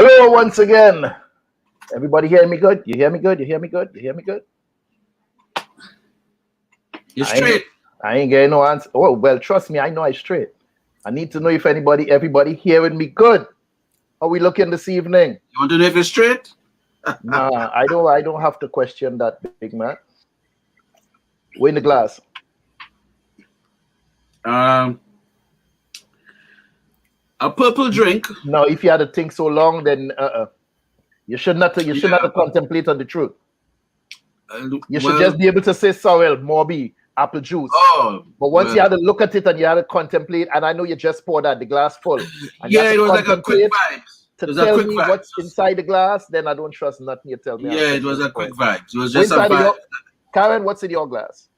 Hello once again. Everybody hear me good? You hear me good? You hear me good? You hear me good? You're straight. I ain't getting no answer. Oh, well, trust me, I know I'm straight. I need to know if everybody hearing me good. How we looking this evening? You want to know if you're straight? Nah, I don't have to question that, big man. We're in the glass. A purple drink. No, if you had to think so long, then you should not contemplate on the truth. You should just be able to say sorrel, morbi, apple juice. Oh, but once you had to look at it and you had to contemplate, and I know you just poured out the glass full. And yeah, it was like a quick vibe. To tell me what's inside the glass, then I don't trust nothing you tell me. Yeah, it was a quick vibe. It was just a vibe. Karin, what's in your glass?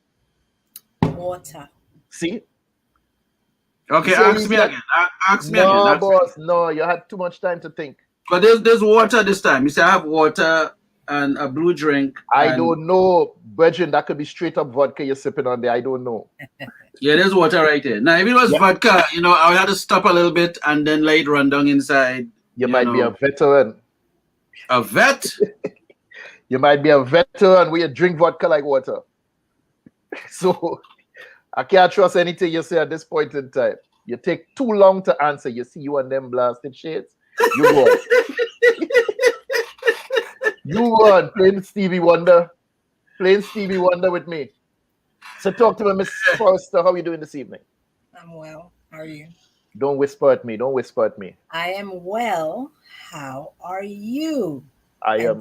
Water. See? Okay, ask me again. Ask me again. No, boss, no, you had too much time to think. But there's water this time. You say I have water and a blue drink. I don't know, Bridget. That could be straight up vodka you're sipping on there. I don't know. Yeah, there's water right there. Now, if it was vodka, I would have to stop a little bit and then let it run down inside. You might be a veteran. A vet? You might be a veteran where you drink vodka like water. So I can't trust anything you say at this point in time. You take too long to answer. You see you and them blasted shades. You go on. You go on playing Stevie Wonder. Playing Stevie Wonder with me. So talk to me, Miss Forrester. How are you doing this evening? I'm well. How are you? Don't whisper at me. Don't whisper at me. I am well. How are you? I am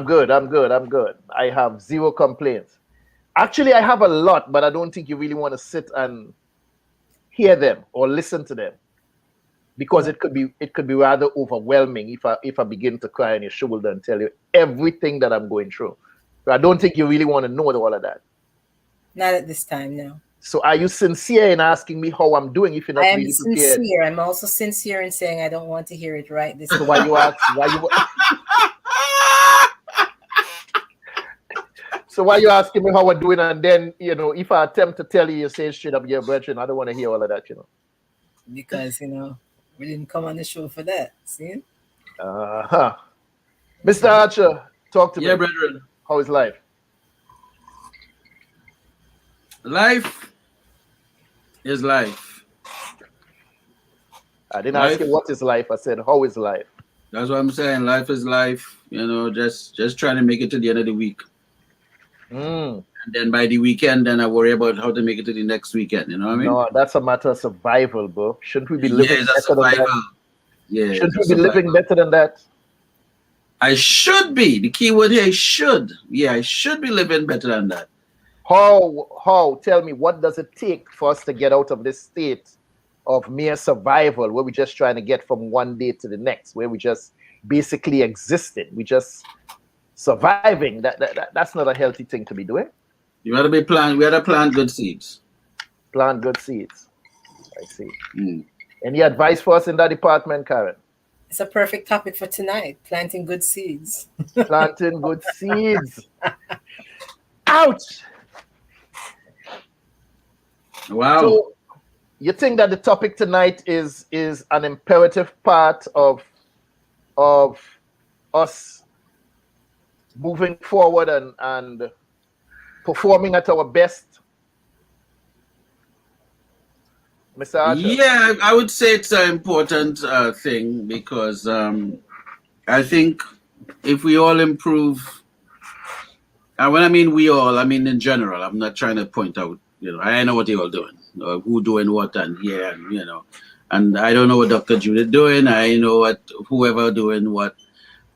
good. I'm good. I have zero complaints. Actually, I have a lot, but I don't think you really want to sit and hear them or listen to them, because it could be rather overwhelming if I begin to cry on your shoulder and tell you everything that I'm going through. So I don't think you really want to know all of that. Not at this time, no. So are you sincere in asking me how I'm doing if you're not really prepared? I am sincere. I'm also sincere in saying I don't want to hear it right this time. So why you ask? So why you asking me how I'm doing, and then if I attempt to tell you, you say straight up, yeah, brethren, I don't want to hear all of that, Because we didn't come on the show for that. See? Mr. Archer, talk to me. Yeah, brethren. How is life? Life is life. I didn't ask you what is life. I said, how is life? That's what I'm saying. Life is life. Just trying to make it to the end of the week. And then by the weekend, then I worry about how to make it to the next weekend. You know what I mean? No, that's a matter of survival, bro. Shouldn't we be living better than that? Yeah. Shouldn't we be living better than that? I should be. The key word here is should. Yeah, I should be living better than that. How? Tell me, what does it take for us to get out of this state of mere survival, where we're just trying to get from one day to the next, where we just basically existing, we just surviving? That's not a healthy thing to be doing. We had to plant good seeds. Plant good seeds. I see. Any advice for us in that department, Karin? It's a perfect topic for tonight. Planting good seeds. Planting good seeds. Ouch. Wow. So you think that the topic tonight is an imperative part of us moving forward and performing at our best, Mr. Archer? Yeah, I would say it's an important thing, because I think if we all improve, and when I mean we all, I mean in general. I'm not trying to point out, I know what you're all doing, who doing what, and and I don't know what Dr. Judith doing. I know what whoever doing what,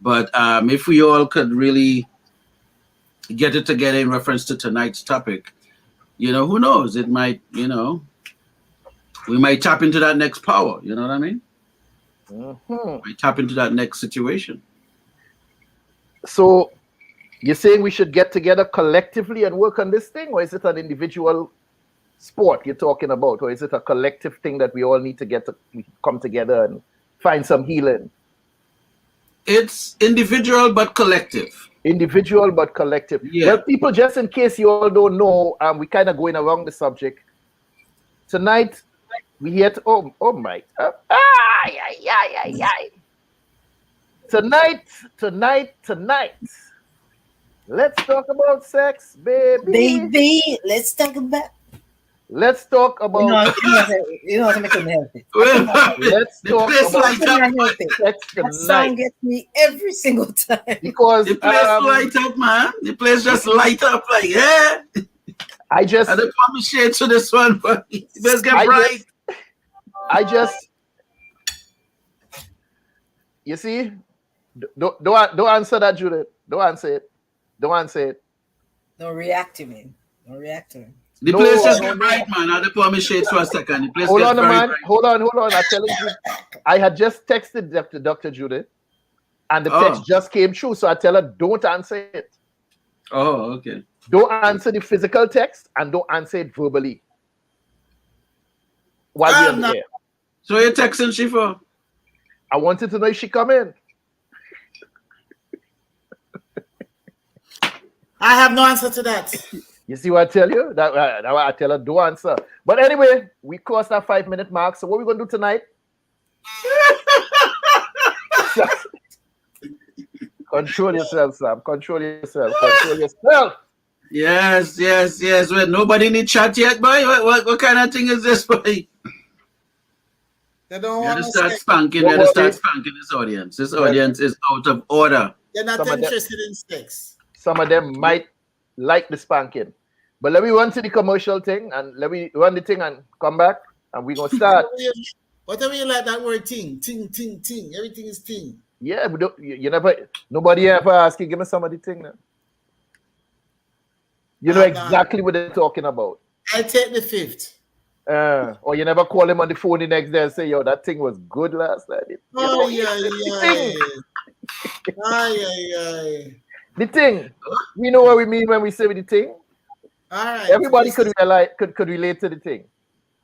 but if we all could really get it together in reference to tonight's topic, who knows? It might, we might tap into that next power. You know what I mean? We tap into that next situation. So you're saying we should get together collectively and work on this thing, or is it an individual sport you're talking about, or is it a collective thing that we all need to come together and find some healing? It's individual but collective. Individual but collective. Yeah. Well, people, just in case you all don't know, we kind of going around the subject. Tonight, we here to, oh my, Tonight. Let's talk about sex, baby. Baby, let's talk about. Let's talk about. You know, I couldn't help it. Let's talk about sex tonight. That song gets me every single time. Because the place light up, man. The place just light up like, yeah. I just. I don't promise shade to this one, but let's get bright. You see, don't answer that, Judith. Don't answer it. Don't react to me. Don't react to him. The place just get bright, man. I don't promise shade for a second. The place hold gets on, very man. bright. Hold on. I tell you, I had just texted Dr. Judith, and the text just came through. So I tell her, don't answer it. Oh, okay. Don't answer the physical text, and don't answer it verbally. While we're on the air. So you're texting she for? I wanted to know if she come in. I have no answer to that. You see what I tell you? That I tell her, don't answer. But anyway, we crossed that 5-minute mark. So what we're going to do tonight? Control yourself, Sam. Control yourself. Yes. Well, nobody in the chat yet, boy. What kind of thing is this, boy? They don't want to start spanking. They start spanking this audience. This audience is out of order. They're not interested in sex. Some of them might like the spanking. But let me run to the commercial thing, and let me run the thing and come back, and we're going to start. Whatever you like that word, ting. Everything is ting. Yeah, but nobody ever asked you, give me some of the thing now. You know exactly what they're talking about. I take the 5th. Or you never call him on the phone the next day and say, yo, that thing was good last night. The thing. We know what we mean when we say the thing. All right. Everybody could relate to the thing.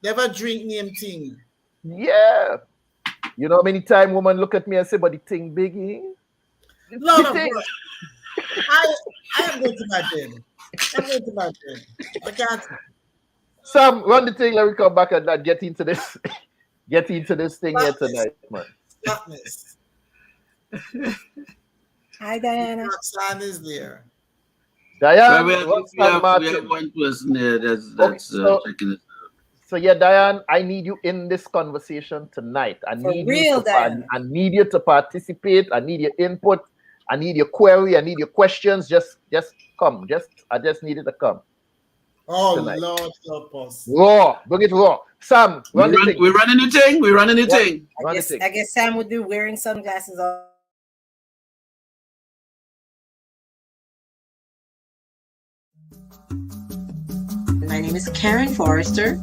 Never drink name thing. Yeah. You know how many times women look at me and say, but the thing biggie? Lord of God. I am going to my bed. I can't. Sam, run the thing. Let me come back and get into this. Get into this thing here tonight, man. Darkness. Hi, Diana. Roxanne is there. Diane, we have one person there that's checking it. So yeah, Diane, I need you in this conversation tonight. I need you to participate. I need your input. I need your query. I need your questions. Just come. I just need it to come. Oh tonight. Lord help us. Raw. Bring it raw. Sam, run the thing. We're running the thing. I guess Sam would be wearing sunglasses on. My name is Karin Forrester.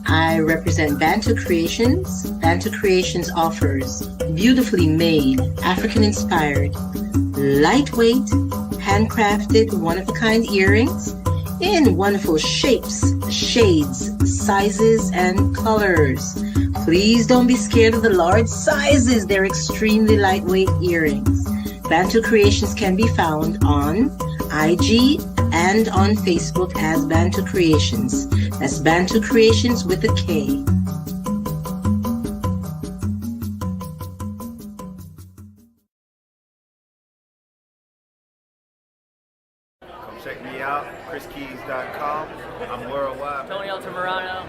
I represent BantuKreations. BantuKreations offers beautifully made, African-inspired, lightweight, handcrafted, one-of-a-kind earrings in wonderful shapes, shades, sizes, and colors. Please don't be scared of the large sizes. They're extremely lightweight earrings. BantuKreations can be found on IG and on Facebook as BantuKreations. That's BantuKreations with a K. Come check me out, chriskeys.com. I'm worldwide. Tony Altamirano.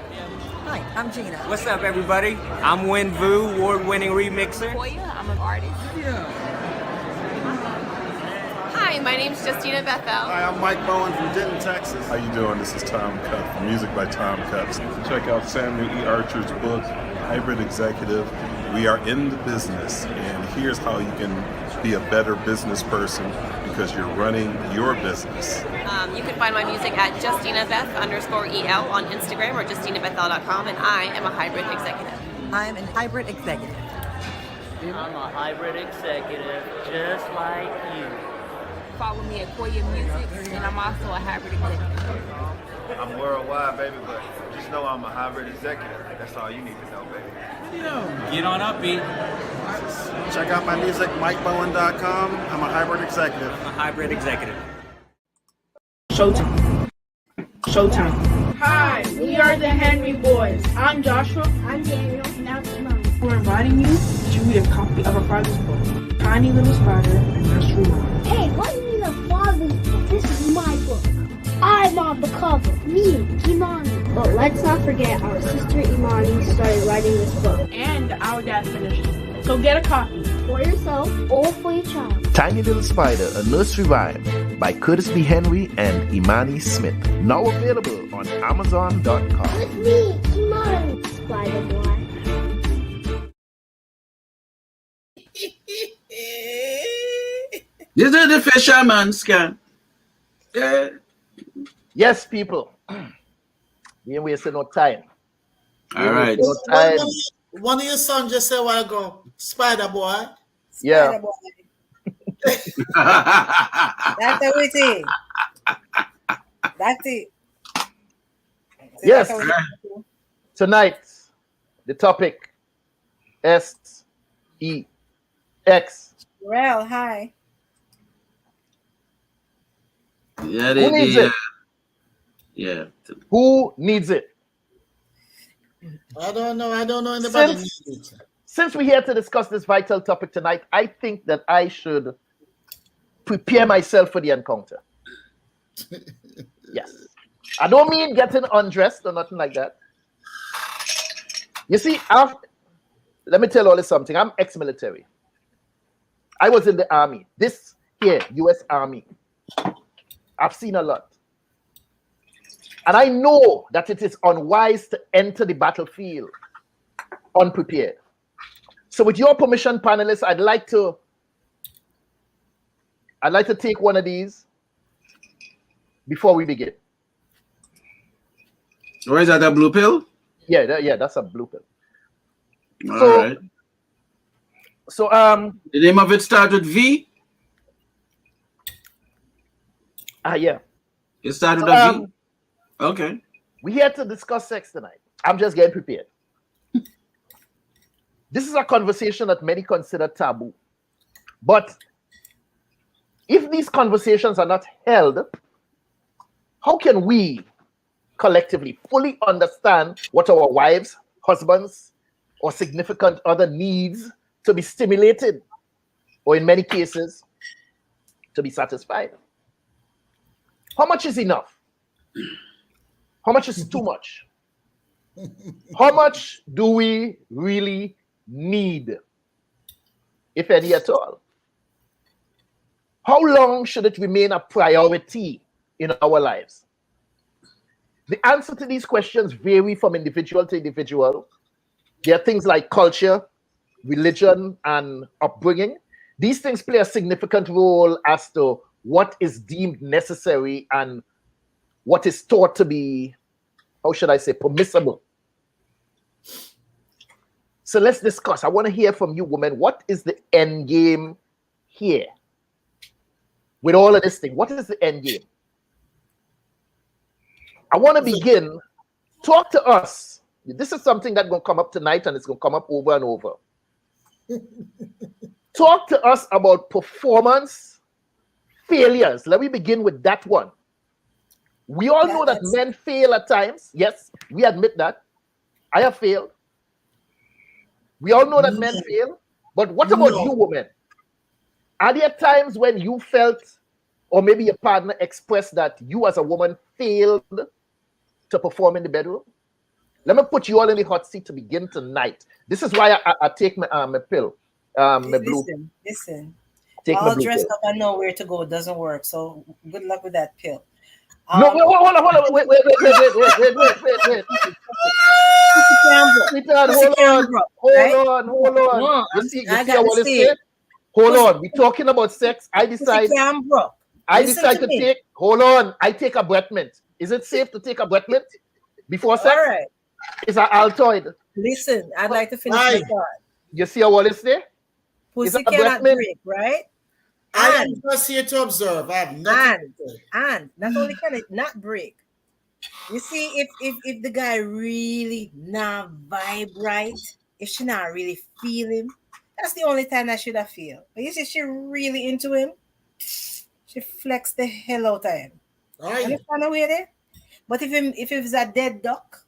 Hi, I'm Gina. What's up, everybody? I'm Win Vu, award-winning remixer. I'm an artist. Hi, my name's Justina Bethel. Hi, I'm Mike Bowen from Denton, Texas. How you doing? This is Tom Cup from Music by Tom Cups. Check out Samuel E. Archer's book, Hybrid Executive. We are in the business, and here's how you can be a better business person because you're running your business. You can find my music at JustinaBeth_EL on Instagram or JustinaBethel.com, and I am a hybrid executive. I'm a hybrid executive. I'm a hybrid executive, just like you. Follow me at Koya Music, and I'm also a hybrid executive. I'm worldwide, baby, but just know I'm a hybrid executive. That's all you need to know, baby. Get on up, B. Check out my music, MikeBowen.com. I'm a hybrid executive. I'm a hybrid executive. Showtime. Hi, we are the Henry Boys. I'm Joshua. I'm Daniel. And I'm Simone. We're inviting you to read a copy of our father's book. tiny little spider and nursery rhyme. Hey, what do you mean a father's book? This is my book. I'm on the cover. Me, Imani. But let's not forget our sister Imani started writing this book. And our dad finished it. So get a copy. For yourself or for your child. Tiny Little Spider, a nursery rhyme by Curtis B. Henry and Imani Smith. Now available on Amazon.com. With me, Imani. Spider boy. This is the fisherman scan. Yeah. Yes, people. We ain't wasting no time. All right. No time. One of your sons just said a while ago, Spider Boy. Yeah. Spider boy. That's everything. That's it. Yes. Tonight, the topic SEX. Well, hi. Yeah, Who needs it? Yeah. Who needs it? I don't know. I don't know anybody needs it. Since we're here to discuss this vital topic tonight, I think that I should prepare myself for the encounter. Yes. I don't mean getting undressed or nothing like that. You see, let me tell you all this something. I'm ex-military. I was in the army. This here, U.S. Army. I've seen a lot. And I know that it is unwise to enter the battlefield unprepared. So with your permission, panelists, I'd like to take one of these before we begin. Or is that a blue pill? Yeah, that's a blue pill. All right. So the name of it starts with V? Yeah. It started with a V? Okay. We're here to discuss sex tonight. I'm just getting prepared. This is a conversation that many consider taboo. But if these conversations are not held, how can we collectively fully understand what our wives, husbands, or significant other needs to be stimulated, or in many cases, to be satisfied? How much is enough? How much is too much? How much do we really need, if any at all? How long should it remain a priority in our lives? The answer to these questions vary from individual to individual. There are things like culture, religion, and upbringing. These things play a significant role as to what is deemed necessary and what is thought to be, how should I say, permissible. So let's discuss. I want to hear from you, women. What is the end game here? With all of this thing, what is the end game? I want to begin. Talk to us. This is something that's going to come up tonight, and it's going to come up over and over. Talk to us about performance failures. Let me begin with that one. We all know that men fail at times. Yes, we admit that. I have failed. We all know that men fail. But what about you, women? Are there times when you felt, or maybe your partner expressed that you as a woman failed to perform in the bedroom? Let me put you all in the hot seat to begin tonight. This is why I take my pill. Listen. Take all dressed up and know where to go doesn't work. So good luck with that pill. No, hold on. Wait. Hold on. You see what it said? Hold on. We're talking about sex. I decide to take. Hold on. I take a breath mint. Is it safe to take a breath mint before sex? All right. It's an Altoid. Listen, I'd like to finish my thought. You see what it says? Pussy cannot break, right? I am just here to observe. I have nothing to say. And not only can it not break. You see, if the guy really not vibe right, if she not really feel him, that's the only time that should have feel. But you see, she really into him, she flex the hell out of him. Right. Understand away there? But if it's a dead duck,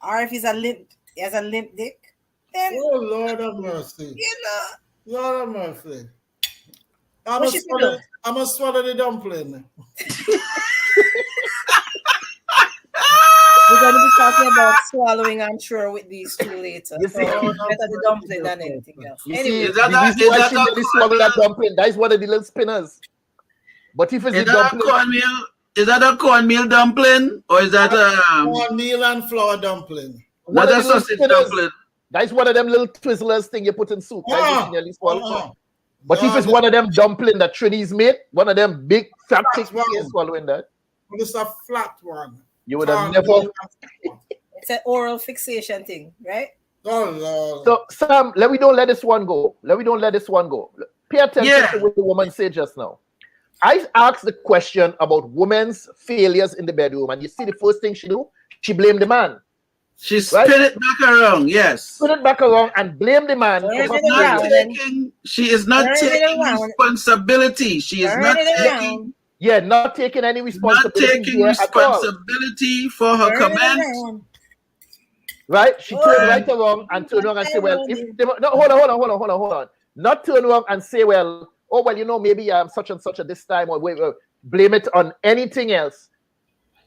or if he has a limp dick, then oh Lord of mercy. You know, Lord have mercy. I What she do? must swallow the dumpling. We're going to be talking about swallowing, I'm sure, with these two later. You see, so better the dumpling than anything else. You Anyway, see, the reason why she really swallow that dumpling, that is one of the little spinners. But if it's a dumpling, cornmeal, is that a cornmeal dumpling or is that cornmeal and flour dumpling? Not a sausage dumpling. That is one of them little Twizzlers thing you put in soup. But if it's one of them dumpling that Trini's made, one of them big fat things you swallowing that. It's a flat one. You would have never. It's an oral fixation thing, right? Oh Lord. So Sam, we don't let this one go. Pay attention to what the woman said just now. I asked the question about women's failures in the bedroom, and you see the first thing she do, she blamed the man. She spin it back around, yes. Spin it back around and blame the man. She is not taking responsibility. She is not taking. Yeah, not taking any responsibility. Not taking responsibility for her comments. Right? She turned right around and turned around and say, well, if they, no, hold on. Not turn around and say, well, oh, well, you know, maybe I'm such and such at this time, or blame it on anything else.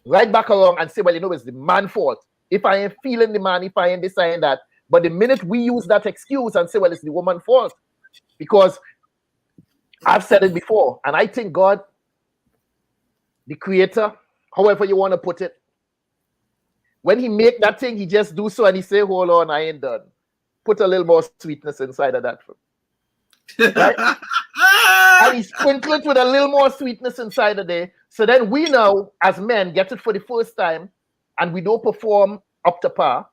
Right back around and say, well, you know, it's the man's fault. If I ain't feeling the man, if I ain't this, I ain't that. But the minute we use that excuse and say, well, it's the woman's fault, because I've said it before, and I think God, the creator, however you want to put it, when he make that thing, he just do so and he say, hold on, I ain't done. Put a little more sweetness inside of that. Right? And he sprinkle it with a little more sweetness inside of there. So then we now, as men, get it for the first time and we don't perform up to par.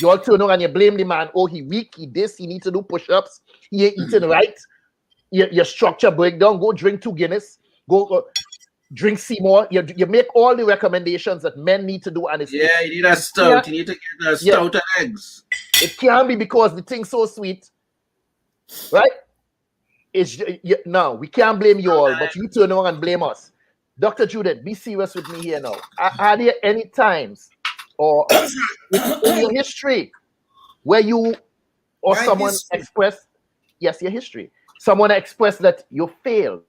You all turn around and you blame the man. Oh, he weak, he this, he need to do push-ups, he ain't eating right. Your structure breakdown, go drink 2 Guinness, go drink Seymour. You make all the recommendations that men need to do. And you need a stout. You need to get a stout and eggs. It can't be because the thing's so sweet. Right? No, we can't blame you all, but you turn around and blame us. Dr. Judith, be serious with me here now. Are there any times or in your history where you or someone expressed, yes, your history, someone expressed that you failed?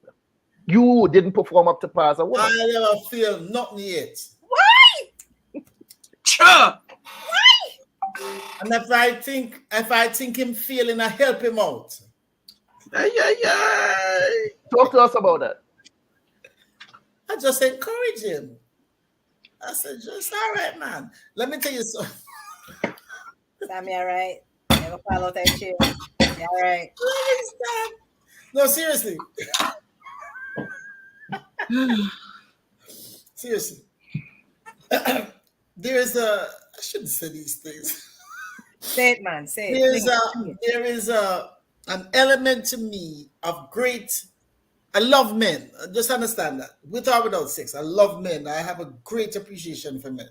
You didn't perform up to par as a woman. I never feel nothing yet. Why? Sure. Why? And if I think him failing, I help him out. Talk to us about that. I just encourage him. I said, just all right, man. Let me tell you something. Sam, you all right? Never fall out that chair. You all right? No, seriously. Seriously. There is I shouldn't say these things. Say it, man. Say it. There is an element to me of great. I love men. Just understand that. With or without sex, I love men. I have a great appreciation for men.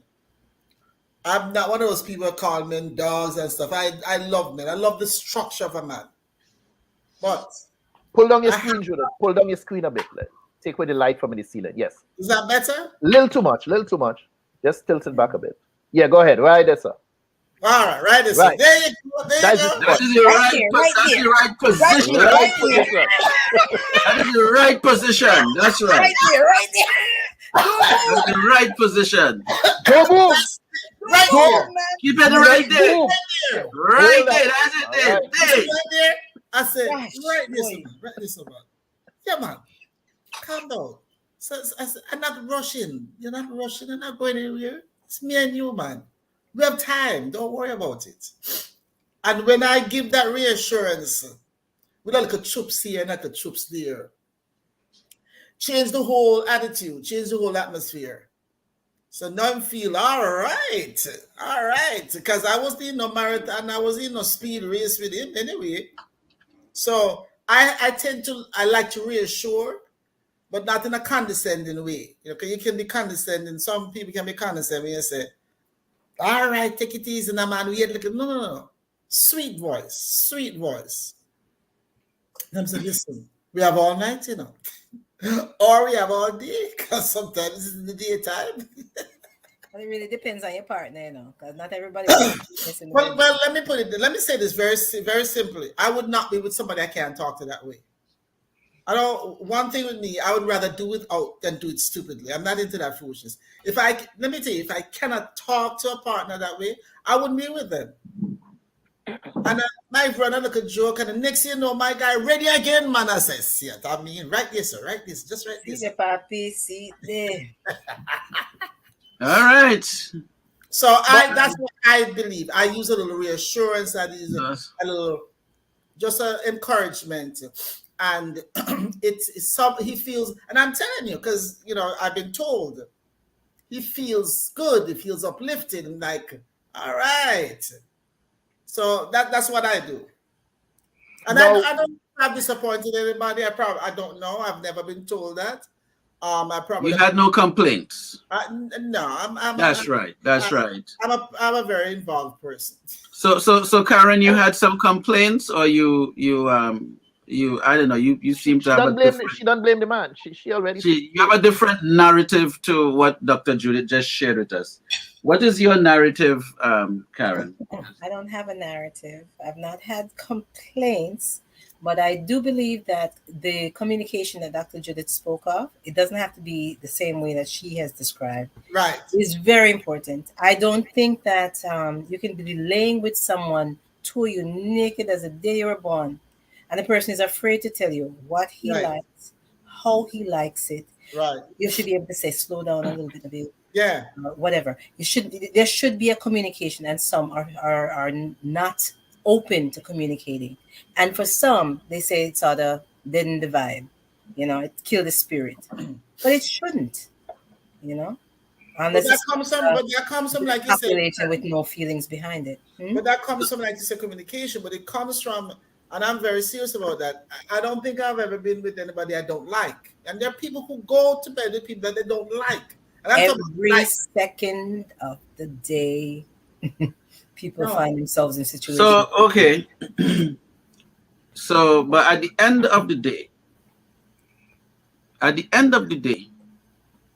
I'm not one of those people who call men dogs and stuff. I love men. I love the structure of a man. But pull down your screen, Judith. Pull down your screen a bit. Take away the light from the ceiling. Yes. Is that better? Little too much. Just tilt it back a bit. Yeah, go ahead. Right there, sir. All right, right there, sir. Right. There you go. That is your right position. That is the right position. That's right. Right there. That's the right position. Go move. Right there. Keep it right there. Right there. That's it there. Right there. I said, right this over. Yeah, man. Calm down. So, I said, I'm not rushing. You're not rushing. I'm not going anywhere. It's me and you, man. We have time. Don't worry about it. And when I give that reassurance, with a little troops here and a little troops there, change the whole attitude, change the whole atmosphere. So now I feel all right. Because I was in no marathon, I was in no speed race with him anyway. So I like to reassure, but not in a condescending way. You know, because you can be condescending. Some people can be condescending and say, all right, take it easy now, man. No. Sweet voice. And I'm saying, listen, we have all night, you know. Or we have all day, because sometimes it's in the daytime. But it really depends on your partner, you know, because not everybody. well, let me put it. Let me say this very simply. I would not be with somebody I can't talk to that way. I don't. One thing with me, I would rather do it out than do it stupidly. I'm not into that foolishness. Let me tell you, if I cannot talk to a partner that way, I wouldn't be with them. And my brother look a joke, and the next thing you know, my guy ready again, man. I says, "Yeah, I mean, write this, just write this." See the papi, see there. All right. So that's what I believe. I use a little reassurance. I use a little, just encouragement, and he feels. And I'm telling you, because I've been told, he feels good. He feels uplifted, and like, all right. So that's what I do. And I don't have disappointed anybody. I don't know. I've never been told that. You had no complaints. No, That's right. I'm a very involved person. So Karin, you had some complaints, or you I don't know. You seem to have she doesn't blame the man. She already. You have a different narrative to what Dr. Judith just shared with us. What is your narrative, Karin? I don't have a narrative. I've not had complaints. But I do believe that the communication that Dr. Judith spoke of, it doesn't have to be the same way that she has described. Right. It's very important. I don't think that you can be laying with someone to you naked as the day you were born, and the person is afraid to tell you what he likes, how he likes it. Right. You should be able to say, slow down a little bit of it. Yeah. Whatever. There should be a communication, and some are not open to communicating. And for some, they say it's sort of deaden the vibe, it killed the spirit. But it shouldn't, unless that comes from like you said, with no feelings behind it. But that comes from, like you said, communication. But it comes from, and I'm very serious about that, I don't think I've ever been with anybody I don't like. And there are people who go to bed with people that they don't like. And every second of the day. People find themselves in situations. So, okay. But at the end of the day,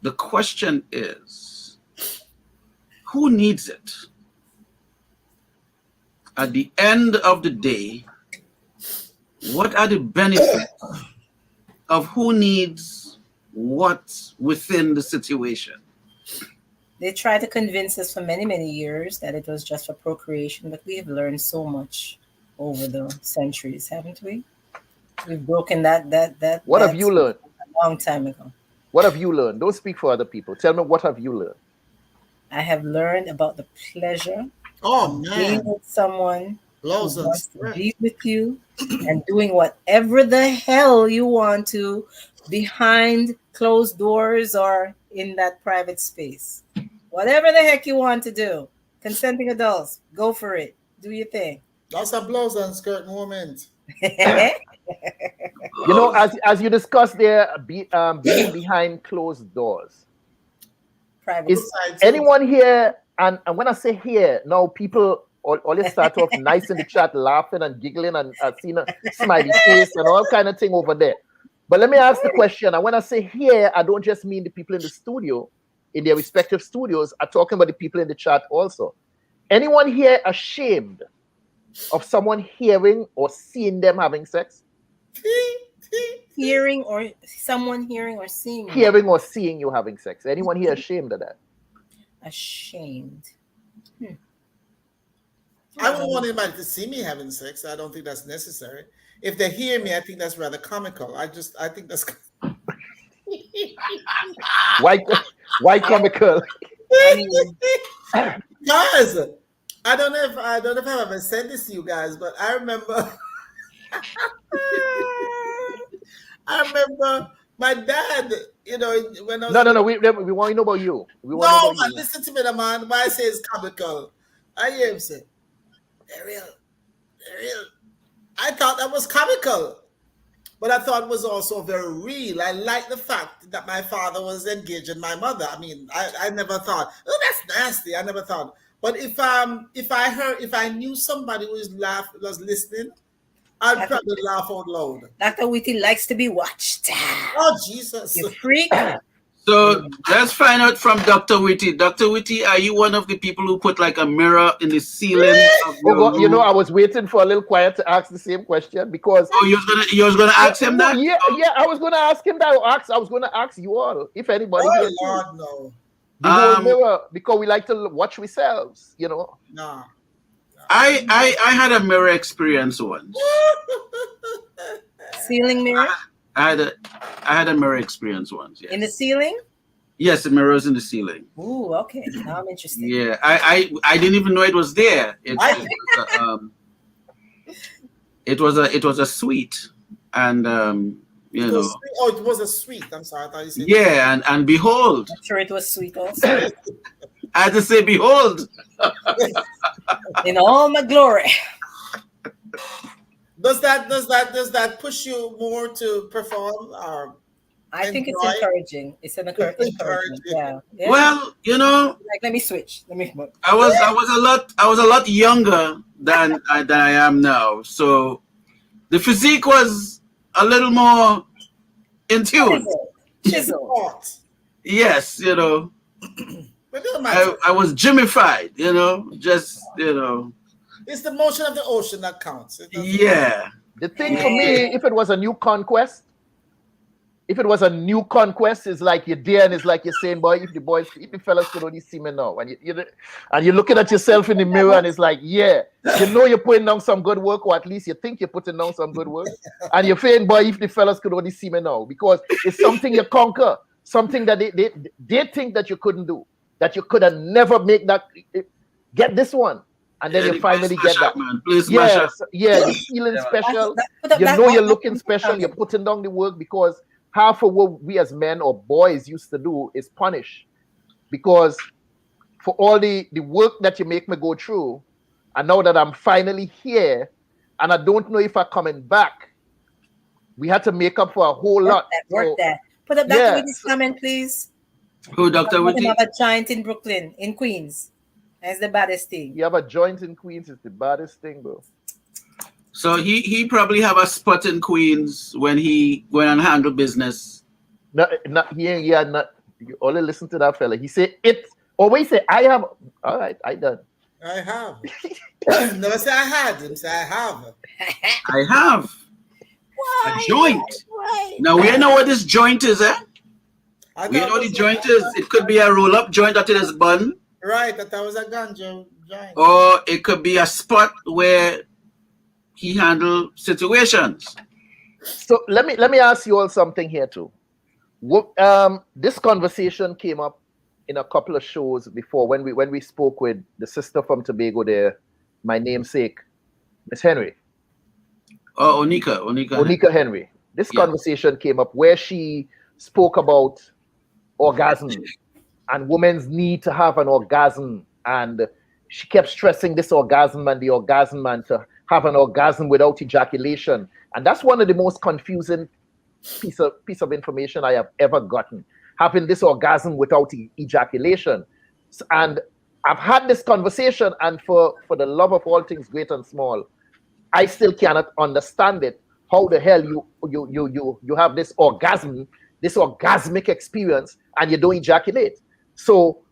the question is, who needs it? At the end of the day, what are the benefits of who needs what within the situation? They tried to convince us for many, many years that it was just for procreation, but we have learned so much over the centuries, haven't we? We've broken that. What have you learned? A long time ago. What have you learned? Don't speak for other people. Tell me, what have you learned? I have learned about the pleasure of being with someone who wants to be with you and doing whatever the hell you want to behind closed doors or in that private space. Whatever the heck you want to do, consenting adults, go for it. Do your thing. Lots of blouse and skirt moment. As you discussed there, being behind closed doors. Private. Is anyone here? And when I say here, now people always start off nice in the chat, laughing and giggling, and seeing a smiley face and all kind of thing over there. But let me ask the question. And when I say here, I don't just mean the people in the studio, in their respective studios. I'm talking about the people in the chat also. Anyone here ashamed of someone hearing or seeing them having sex? Hearing or someone hearing or seeing you. Hearing or seeing you having sex. Anyone here ashamed of that? Ashamed. I wouldn't want anybody to see me having sex. I don't think that's necessary. If they hear me, I think that's rather comical. I think that's why comical? Guys, I don't know if I've ever said this to you guys, but I remember my dad, when I was No, we want to know about you. Listen to me, man. Why I say it's comical. I hear him say, they're real. I thought that was comical, but I thought it was also very real. I like the fact that my father was engaging my mother. I mean, I never thought, oh, that's nasty. I never thought. But if I knew somebody who was listening, I'd probably laugh out loud. Dr. Witty likes to be watched. Oh, Jesus. You freak. So let's find out from Dr. Witty. Dr. Witty, are you one of the people who put like a mirror in the ceiling of your room? You know, I was waiting for a little quiet to ask the same question because. Oh, you was gonna ask him that? Yeah, I was gonna ask him that. I was gonna ask you all if anybody. Oh Lord, no. The whole mirror, because we like to watch ourselves, you know. No. I had a mirror experience once. Ceiling mirror? I had a mirror experience once. Yes. In the ceiling? Yes, the mirrors in the ceiling. Ooh, okay. Now I'm interested. Yeah, I didn't even know it was there. It was a suite, and you know. Oh, it was a suite. I'm sorry, I thought you said. Yeah, and behold. I'm sure it was sweet also. I had to say, behold. In all my glory. Does that push you more to perform? Or I think it's encouraging. It's encouraging. Yeah. Well, you know, like let me switch. I was a lot younger than I am now, so the physique was a little more in tune. Chisel. Yes, you know. I was Jimmified, you know, just, you know. It's the motion of the ocean that counts. Yeah. The thing for me, if it was a new conquest, it's like you're there and it's like you're saying, boy, if the fellas could only see me now. And you're looking at yourself in the mirror and it's like, yeah, you know you're putting down some good work, or at least you think you're putting down some good work. And you're saying, boy, if the fellas could only see me now. Because it's something you conquer, something that they think that you couldn't do, that you could have never get this one. And then you finally get that. You're feeling special. You know you're looking special. You're putting down the work, because half of what we as men or boys used to do is punish. Because for all the work that you make me go through, and now that I'm finally here, and I don't know if I'm coming back, we had to make up for a whole lot. Work that. Put up that Witty's comment, please. Who, Dr. Witty? You have a giant in Brooklyn, in Queens. That's the baddest thing. You have a joint in Queens, it's the baddest thing, bro. So he probably have a spot in Queens when he went and handle business. Not you only listen to that fella. He said it, always say I have. All right, I done. I have. Never say I had. Him say I have. I have. Why? A joint. Why? Now we know what this joint is, eh? We know what the joint is. It could be a roll-up joint that is bun. Right, that was a ganja joint. Or it could be a spot where he handled situations. So let me ask you all something here too. This conversation came up in a couple of shows before when we spoke with the sister from Tobago there, my namesake, Miss Henry. Oh, Onika Henry. This conversation came up where she spoke about orgasm and women's need to have an orgasm, and she kept stressing this orgasm and the orgasm and to have an orgasm without ejaculation. And that's one of the most confusing piece of information I have ever gotten, having this orgasm without ejaculation. And I've had this conversation, and for the love of all things great and small, I still cannot understand it. How the hell you have this orgasm, this orgasmic experience, and you don't ejaculate? So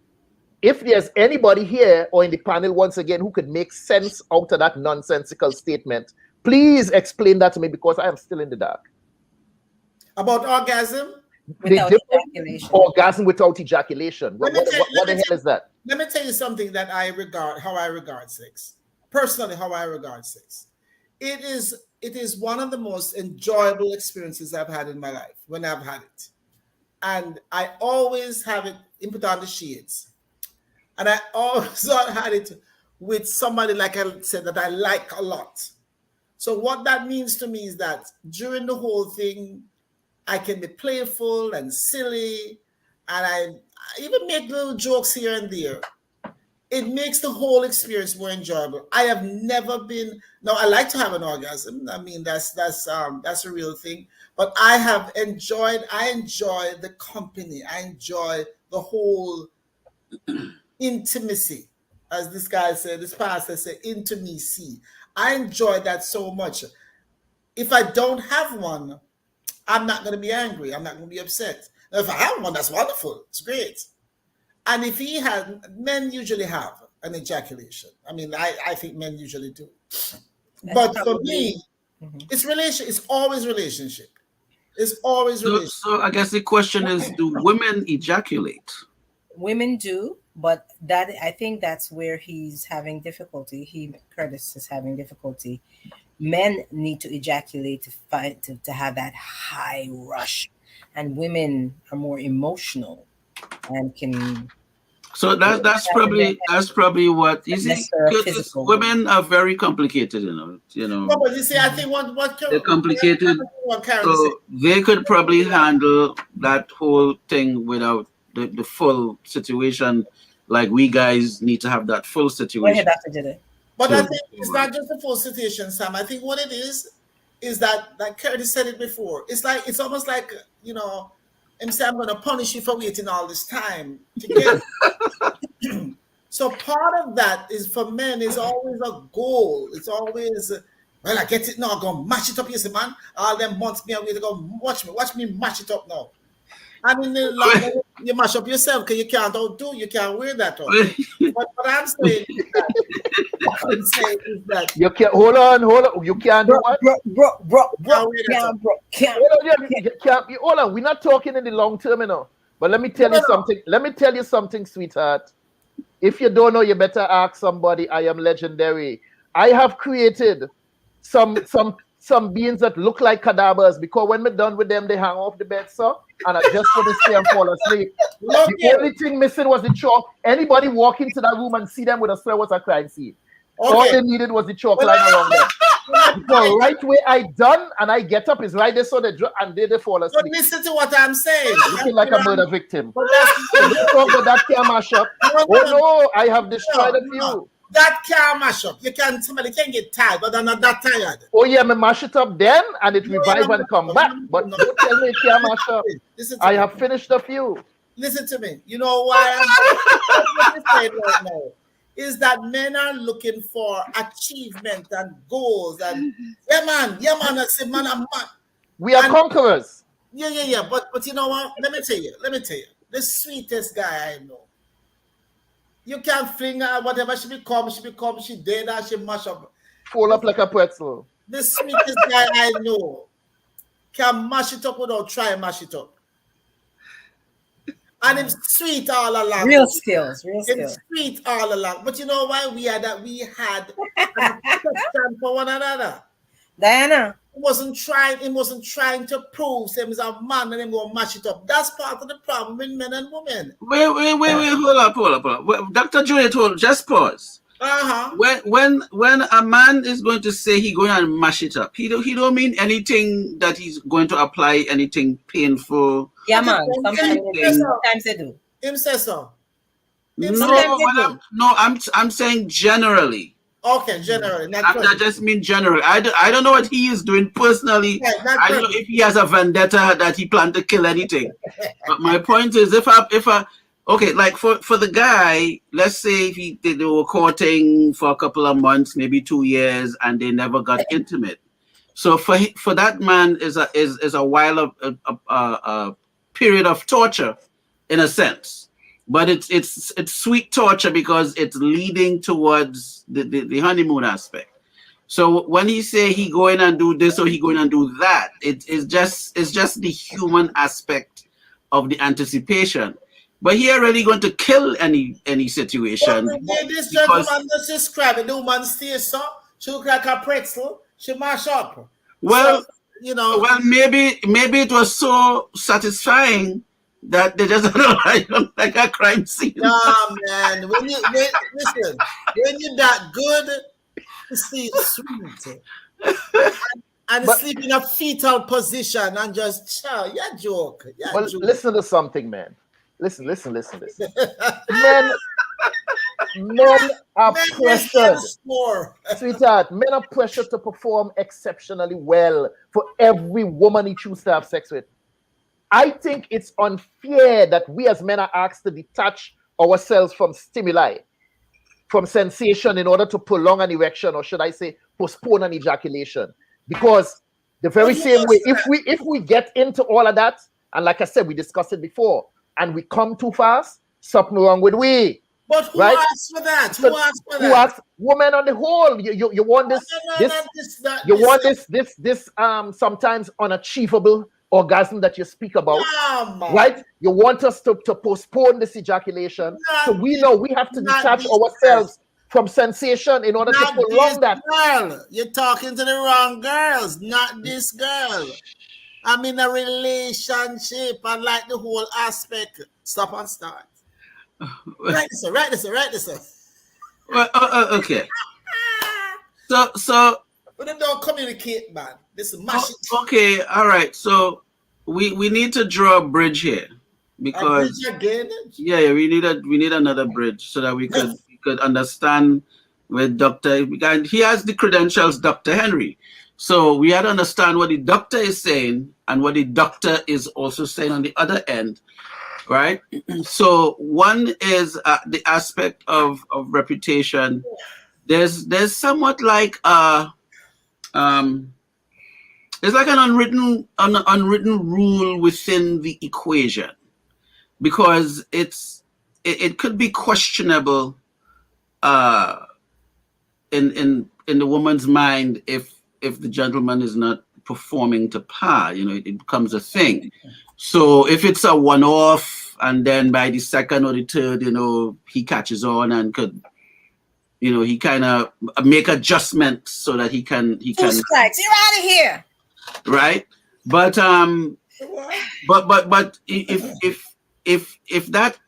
if there's anybody here or in the panel once again who could make sense out of that nonsensical statement, please explain that to me, because I am still in the dark. About orgasm? Without ejaculation. Orgasm without ejaculation. What the hell is that? Let me tell you something that how I regard sex. Personally, how I regard sex. It is one of the most enjoyable experiences I've had in my life when I've had it. And I always have it put on the shades. And I also had it with somebody, like I said, that I like a lot. So what that means to me is that during the whole thing, I can be playful and silly, and I even make little jokes here and there. It makes the whole experience more enjoyable. I have never been. Now, I like to have an orgasm. I mean, that's a real thing. But I enjoy the company. I enjoy the whole intimacy, as this pastor said, intimacy. I enjoy that so much. If I don't have one, I'm not going to be angry. I'm not going to be upset. If I have one, that's wonderful. It's great. And if he had, men usually have an ejaculation. I mean, I think men usually do. But for me, it's always relationship. It's always relationship. So I guess the question is, do women ejaculate? Women do, but that I think that's where he's having difficulty. Curtis is having difficulty. Men need to ejaculate to have that high rush, and women are more emotional and can. So that's probably what you see. Women are very complicated, you know. No, but you see, I think what they're complicated. So they could probably handle that whole thing without the full situation. Like we guys need to have that full situation. But I think it's not just the full situation, Sam. I think what it is that, like Curtis said it before, it's almost like, you know, him say, I'm going to punish you for waiting all this time to get. So part of that is for men is always a goal. It's always, well, I get it now, I'm going to mash it up. You see, man, all them months me away to go watch me mash it up now. I mean, you mash up yourself because you can't outdo, you can't wear that out. But what I'm saying is that, you can't hold on, you can't do what? Hold on, we're not talking in the long term, you know. But let me tell you something. Let me tell you something, sweetheart. If you don't know, you better ask somebody. I am legendary. I have created some beings that look like cadavers because when we're done with them, they hang off the bed, sir. And I just want to stay and fall asleep. The only thing missing was the chalk. Anybody walk into that room and see them with a slur was a crime scene. Okay. All they needed was the chalk line around them. The right way I done and I get up is right there, so they fall asleep. But listen to what I'm saying. Looking like a murder victim. But talk about that can mash up. Oh no, I have destroyed a few. That can mash up. Somebody can get tired, but they're not that tired. Oh yeah, me mash it up then and it revive and come back. But don't tell me it can mash up. I have finished a few. Listen to me. You know why I'm saying right now is that men are looking for achievement and goals and yeah man, I say man, I'm man. We are conquerors. Yeah. But you know what? Let me tell you, the sweetest guy I know. You can't fling her, whatever she become, she dead and she mash up. Fall up like a pretzel. The sweetest guy I know can mash it up without trying to mash it up. And it's sweet all along. Real skills. It's sweet all along. But you know why? We had an affection for one another. Diana. He wasn't trying to prove him as a man and then go mash it up. That's part of the problem with men and women. Wait, hold up. Dr. Judith, just pause. When a man is going to say he's going to mash it up, he don't mean anything that he's going to apply anything painful. Yeah, man. Sometimes they do. Him say so. No, I'm saying generally. Okay, generally. That just mean generally. I don't know what he is doing personally. Yeah, I don't know if he has a vendetta that he planned to kill anything. But my point is, if I okay, like for the guy, let's say they were courting for a couple of months, maybe 2 years, and they never got intimate. So for that man is a while of a period of torture, in a sense. But it's sweet torture because it's leading towards the honeymoon aspect. So when he say he going and do this or he going and do that, it's just the human aspect of the anticipation. But he already going to kill any situation. This gentleman just described the woman stays so she look like a pretzel, she mash up. Well, so, you know. Well, maybe it was so satisfying that they just don't like a crime scene. Nah, man. When you're that good, it's sweet. And sleep in a fetal position and just joke. Listen to something, man. Listen. Men are pressured. Sweetheart, men are pressured to perform exceptionally well for every woman he chooses to have sex with. I think it's unfair that we as men are asked to detach ourselves from stimuli, from sensation in order to prolong an erection, or should I say postpone an ejaculation. Because the very same way, if we get into all of that, And like I said, we discussed it before, and we come too fast, something wrong with we. But who right? asked for that? So Who asked for who that? asked women on the whole? You want this sometimes unachievable orgasm that you speak about, right? You want us to postpone this ejaculation. So we know we have to detach ourselves from sensation in order to prolong that. Girl, you're talking to the wrong girls, not this girl. I'm in a relationship. I like the whole aspect. Stop and start. Right this, sir. Well, okay. So. But they don't communicate, man. This is mash. Okay, all right. So we need to draw a bridge here because a bridge again? Yeah, we need another bridge so that we could understand with Dr. He has the credentials, Dr. Henry. So we had to understand what the doctor is saying and what the doctor is also saying on the other end. Right. So one is the aspect of reputation. There's somewhat like it's like an unwritten rule within the equation, because it could be questionable in the woman's mind if the gentleman is not performing to par. It becomes a thing. So if it's a one-off and then by the second or the third, he catches on and could, he kind of make adjustments so that he can. Two strikes, you're out of here. Right, but if that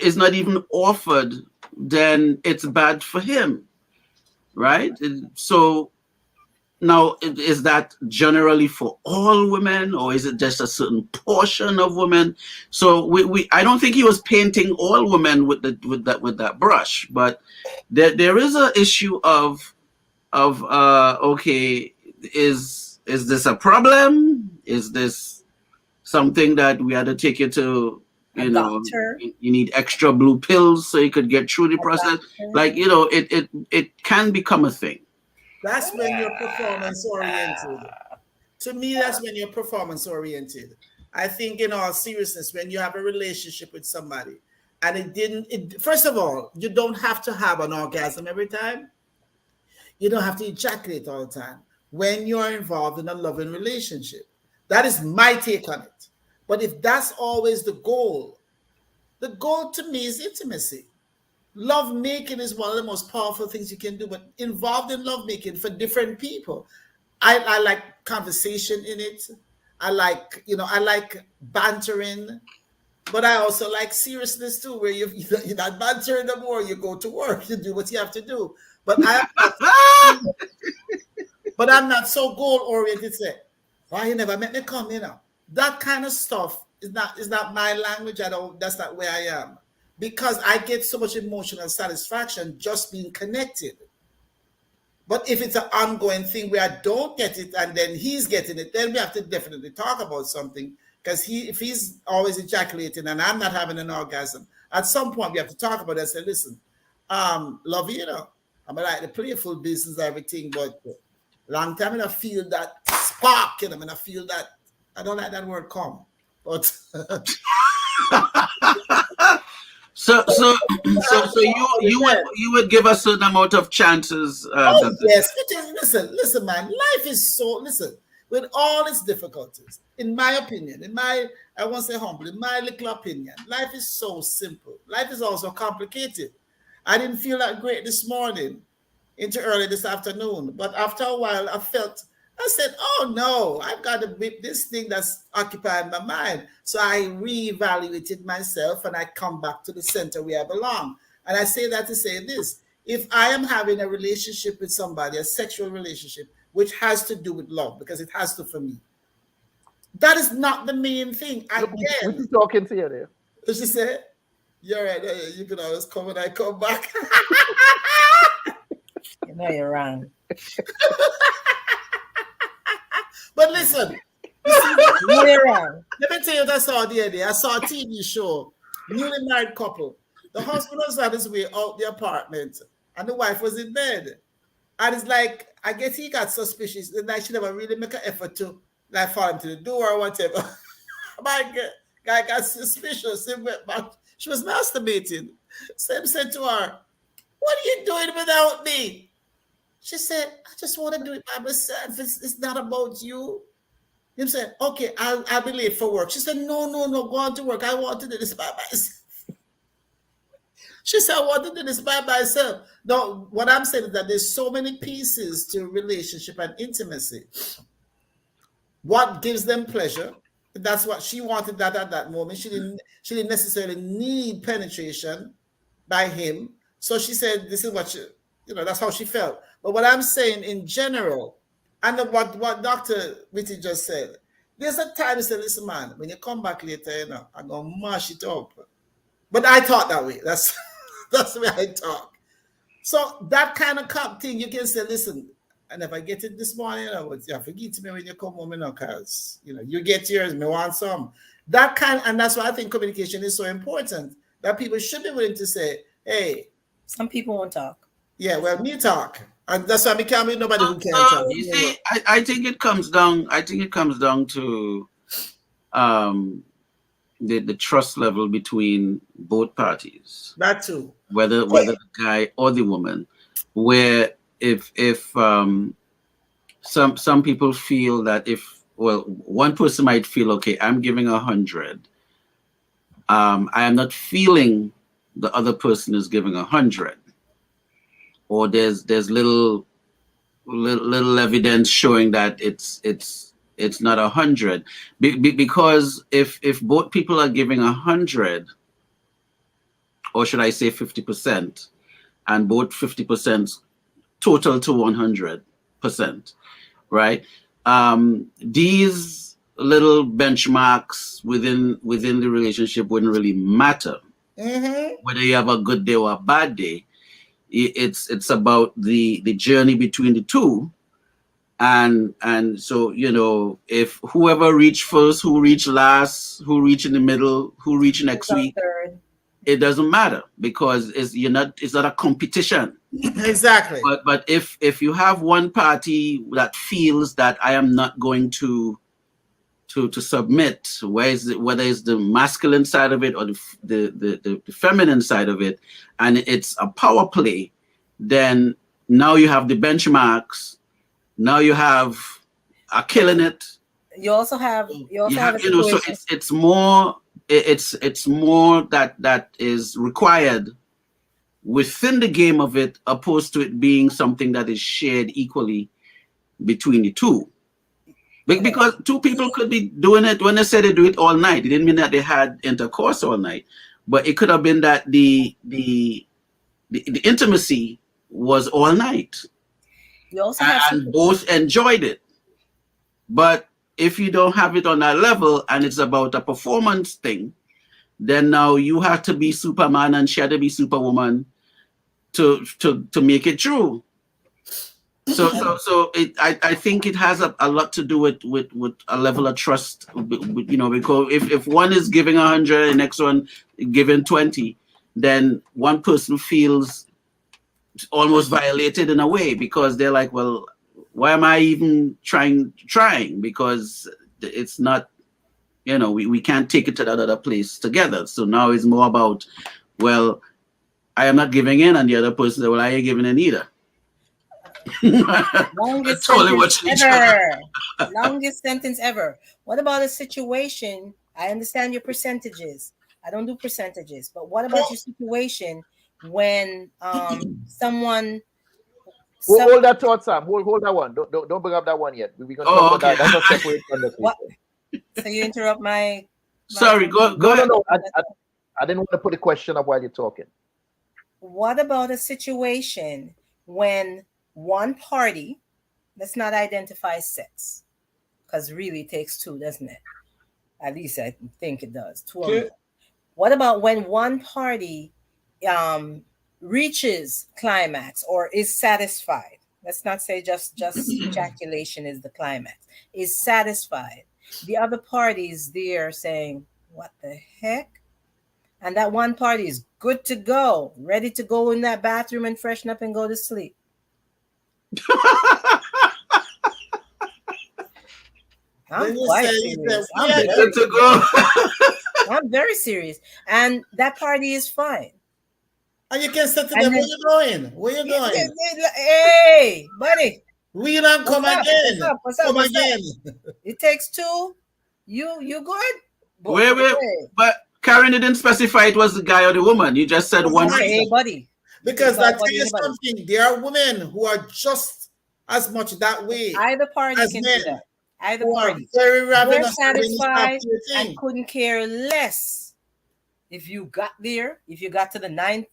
is not even offered, then it's bad for him, right? So. Now, is that generally for all women, or is it just a certain portion of women? So I don't think he was painting all women with that brush, but there is an issue of okay, is this a problem? Is this something that we had to take you to? Doctor. You need extra blue pills so you could get through the process. Like it can become a thing. That's when you're performance oriented. To me, that's when you're performance oriented. I think, in all seriousness, when you have a relationship with somebody and first of all, you don't have to have an orgasm every time. You don't have to ejaculate all the time when you're involved in a loving relationship. That is my take on it. But if that's always the goal to me is intimacy. Love making is one of the most powerful things you can do, but involved in love making for different people. I like conversation in it. I like bantering, but I also like seriousness too, where you're not bantering no more. You go to work, you do what you have to do. But I'm not so goal oriented. Say, why you never met me come? That kind of stuff is not my language. That's not where I am. Because I get so much emotional satisfaction just being connected. But if it's an ongoing thing where I don't get it and then he's getting it, then we have to definitely talk about something. Because if he's always ejaculating and I'm not having an orgasm, at some point we have to talk about it and say, listen, love you, I'm like the playful business, everything, but long time I feel that spark, I feel that, I don't like that word come, but... So you would give a certain amount of chances. Yes. Listen, man. Life is with all its difficulties, in my opinion, I won't say humble, in my little opinion, life is so simple. Life is also complicated. I didn't feel that great this morning into early this afternoon, but after a while I said, oh no, I've got to whip this thing that's occupying my mind. So I reevaluated myself and I come back to the center where I belong. And I say that to say this: if I am having a relationship with somebody, a sexual relationship, which has to do with love, because it has to for me, that is not the main thing. Again, what you talking to you there? What she said? You're right. You can always come when I come back. You're wrong. But listen, you're wrong. Let me tell you what I saw the other day. I saw a TV show, newly married couple. The husband was on his way out the apartment and the wife was in bed. And it's like, I guess he got suspicious and like she never really make an effort to like follow him to the door or whatever. My guy got suspicious. She was masturbating. Sam said to her, "What are you doing without me?" She said, "I just want to do it by myself. It's not about you." Him said, "Okay, I'll be late for work." She said, No, go on to work. I want to do this by myself. She said, "I want to do this by myself." No, what I'm saying is that there's so many pieces to relationship and intimacy. What gives them pleasure? That's what she wanted that at that moment. She didn't necessarily need penetration by him. So she said, this is what that's how she felt. But what I'm saying in general, and what Dr. Whitty just said, there's a time to say, listen, man, when you come back later, I'm gonna mash it up. But I thought that way. That's the way I talk. So that kind of thing, you can say, listen, and if I get it this morning, forget me when you come home, because you get yours, me want some. And that's why I think communication is so important. That people should be willing to say, hey. Some people won't talk. Yeah, well, me talk. And that's why we can't be nobody who can't talk. You see, I think it comes down to the trust level between both parties. That too. Whether the guy or the woman, where if some people feel that one person might feel, okay, I'm giving 100. I am not feeling the other person is giving 100, or there's little evidence showing that it's not 100, because if both people are giving 100, or should I say 50%, and both 50% total to 100%, right? These little benchmarks within the relationship wouldn't really matter. Mm-hmm. Whether you have a good day or a bad day, it's about the journey between the two, and so if whoever reached first, who reached last, who reached in the middle, who reached next week, it doesn't matter, because it's not a competition. Exactly. But if you have one party that feels that I am not going to submit, whether it's the masculine side of it or the feminine side of it, and it's a power play, then now you have the benchmarks. Now you have killing it. You also have so it's more that is required within the game of it, opposed to it being something that is shared equally between the two. Because two people could be doing it. When they say they do it all night, it didn't mean that they had intercourse all night, but it could have been that the intimacy was all night. You also have and both enjoyed it. But if you don't have it on that level and it's about a performance thing, then now you have to be Superman and she had to be Superwoman to make it true. So I think it has a lot to do with a level of trust, because if one is giving 100 and the next one giving 20, then one person feels almost violated in a way, because they're like, well, why am I even trying? Because it's not, we can't take it to that other place together. So now it's more about, well, I am not giving in, and the other person says, well, I ain't giving in either. Longest sentence ever. Longest sentence ever. What about a situation? I understand your percentages. I don't do percentages, but what about your situation when someone? Hold that thought, Sam. Hold that one. Don't bring up that one yet. We're gonna talk about that. That's a separate conversation. So you interrupt my. Sorry, go ahead. No. I didn't want to put a question up while you're talking. What about a situation when one party, let's not identify sex, because really it takes two, doesn't it? At least I think it does. Two of them. What about when one party reaches climax or is satisfied? Let's not say just ejaculation is the climax. Is satisfied. The other party is there saying, what the heck? And that one party is good to go, ready to go in that bathroom and freshen up and go to sleep. I'm quite serious. I'm very serious. And that party is fine. And you can say to them, where you going? Where you going? Hey, buddy. We don't come again. What's up? Come again. It takes two. You good? Wait. But Karin didn't specify it was the guy or the woman. You just said one. Hey, buddy. Because I tell you something, there are women who are just as much that way. Either party can do that. Either party. Very They're satisfied and couldn't care less if you got there, if you got to the ninth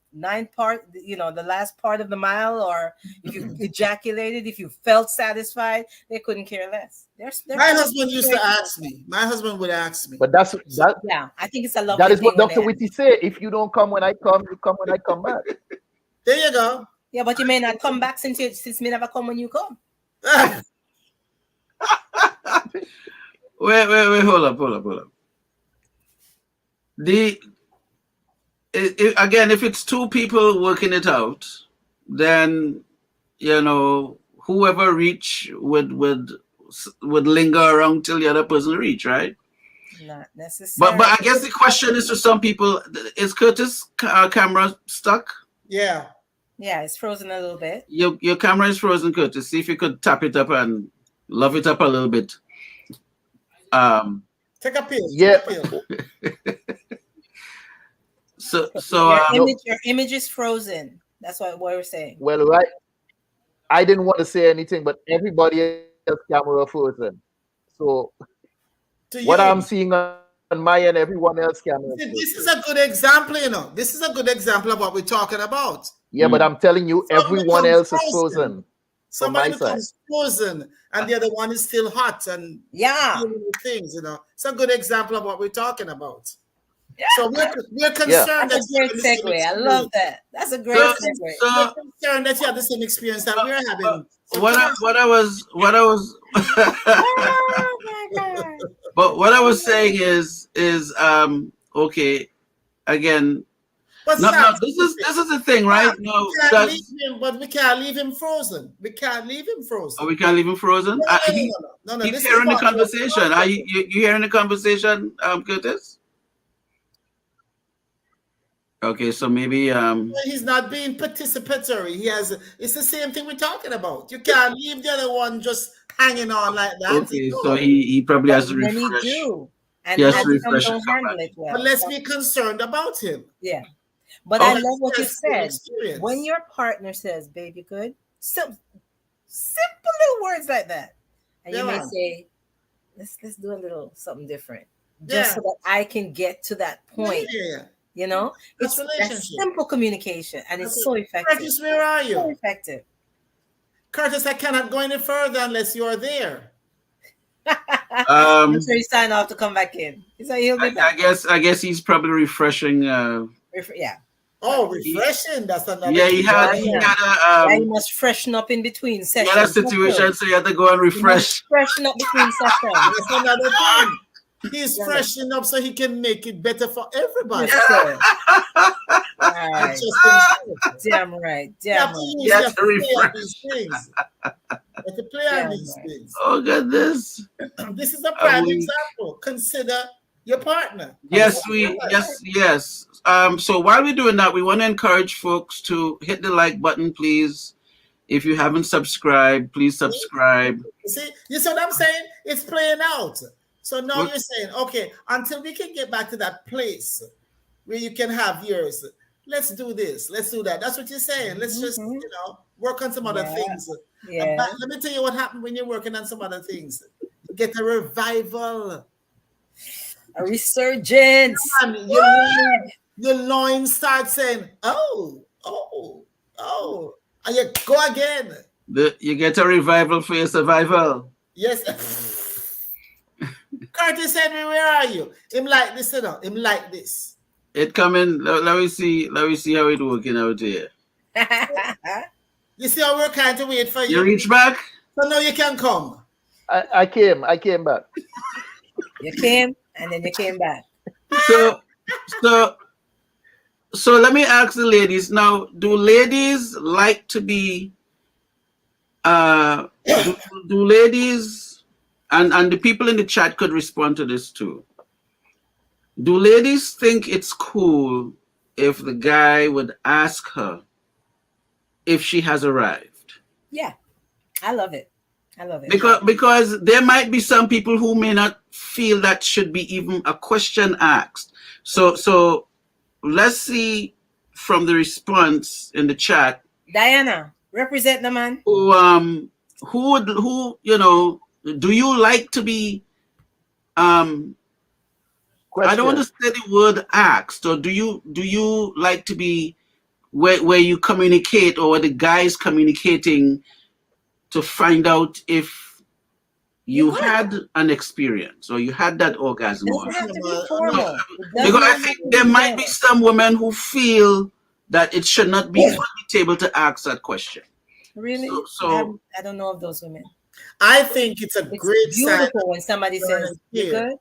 part, the last part of the mile, or if you ejaculated, if you felt satisfied, they couldn't care less. My husband used to ask me. My husband would ask me. But that's yeah, I think it's a lovely that is what thing Dr. Whitty say. If you don't come when I come, you come when I come back. There you go. Yeah, but you may not come back since me never come when you come. Wait, hold up. Again, if it's two people working it out, then whoever reach would linger around till the other person reach, right? Not necessarily. But I guess the question is, to some people, is Curtis' camera stuck? Yeah. Yeah, it's frozen a little bit. Your camera is frozen, Curtis. See if you could tap it up and love it up a little bit. Take a pill. Yeah. So your image is frozen. That's what we're saying. Well, right. I didn't want to say anything, but everybody else camera frozen. So what I'm seeing on my end, everyone else camera. This is a good example, This is a good example of what we're talking about. Yeah, but I'm telling you, everyone else is frozen. Somebody becomes frozen, and the other one is still hot, and things, It's a good example of what we're talking about. Yeah. So we're concerned. That's a great segue. I love that. That's a great segue. We're concerned that you have the same experience that we're having. So what I was but what I was saying is okay, again. But no, this is the thing, right? No, but we can't leave him frozen. We can't leave him frozen. Oh, we can't leave him frozen? No. He's hearing the conversation. Are you hearing the conversation, Curtis? Okay, so maybe he's not being participatory. It's the same thing we're talking about. You can't leave the other one just hanging on like that. Okay, so he probably has to refresh. Many do. And he has to refresh. Don't handle it well. But let's be concerned about him. Yeah. But I love what you said. When your partner says, baby, good, simple little words like that. And you may say, let's do a little something different. Just so that I can get to that point. Yeah. It's that simple communication, and it's so effective. Curtis, where are you? So effective. Curtis, I cannot go any further unless you are there. I'm sure he signed off to come back in. He'll be back. I guess he's probably refreshing. Yeah. Oh, refreshing. That's another. Yeah, he had he must freshen up in between sessions. Yeah, that situation, so you had to go and refresh. Freshen up between sessions. That's another thing. He's freshening up so he can make it better for everybody. Right. Damn right. Damn right. You have to play on these things. You have to play on these things. Oh, goodness. This is a prime example. Consider your partner. Yes. So while we're doing that, we want to encourage folks to hit the like button, please. If you haven't subscribed, please subscribe. You see what I'm saying? It's playing out. So now you're saying, okay, until we can get back to that place where you can have yours, let's do this, let's do that. That's what you're saying. Let's just, work on some other things. Yeah. Let me tell you what happened when you're working on some other things. You get a revival. A resurgence. Your loins start saying, oh. And you go again. You get a revival for your survival. Yes. Curtis Henry, where are you? Him like this, Him like this. It coming. Let me see how it working out here. You see how we're kind to wait for you. You reach back? So now you can come. I came back. You came and then you came back. So let me ask the ladies now. Do ladies like to be? Do ladies and the people in the chat could respond to this too. Do ladies think it's cool if the guy would ask her if she has arrived? Yeah, I love it. I love it. Because there might be some people who may not feel that should be even a question asked. So let's see from the response in the chat. Diana, represent the man. Who you know, do you like to be I don't want to say the word asked, or do you like to be where you communicate, or where the guy is communicating to find out if you had an experience or you had that orgasm? Doesn't have to be formal. Because I think there might be some women who feel that it should not be on the table to ask that question. Really? So I don't know of those women. I think it's great beautiful when somebody says, "You good?"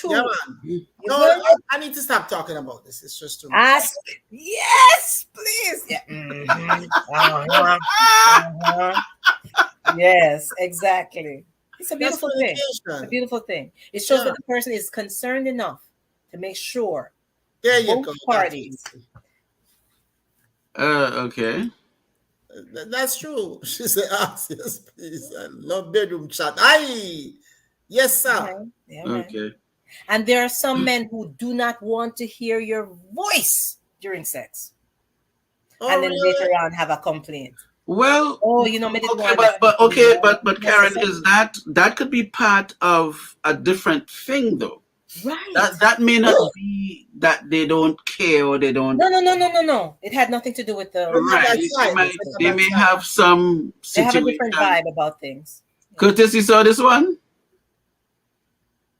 Yeah, man. No, I need to stop talking about this. It's just too much. Ask. Yes, please. Yeah. Yes, exactly. It's a beautiful thing. It's a beautiful thing. It shows that the person is concerned enough to make sure both parties. Okay. That's true. She said, "Ask, yes, please. I love bedroom chat." Aye. Yes, sir. Yeah, okay. And there are some men who do not want to hear your voice during sex. And then later on have a complaint. Well, but Karin, is that could be part of a different thing though? Right. That may not be that they don't care or they don't. No. It had nothing to do with the. Right. They may have some. They have a different vibe about things. Curtis, you saw this one?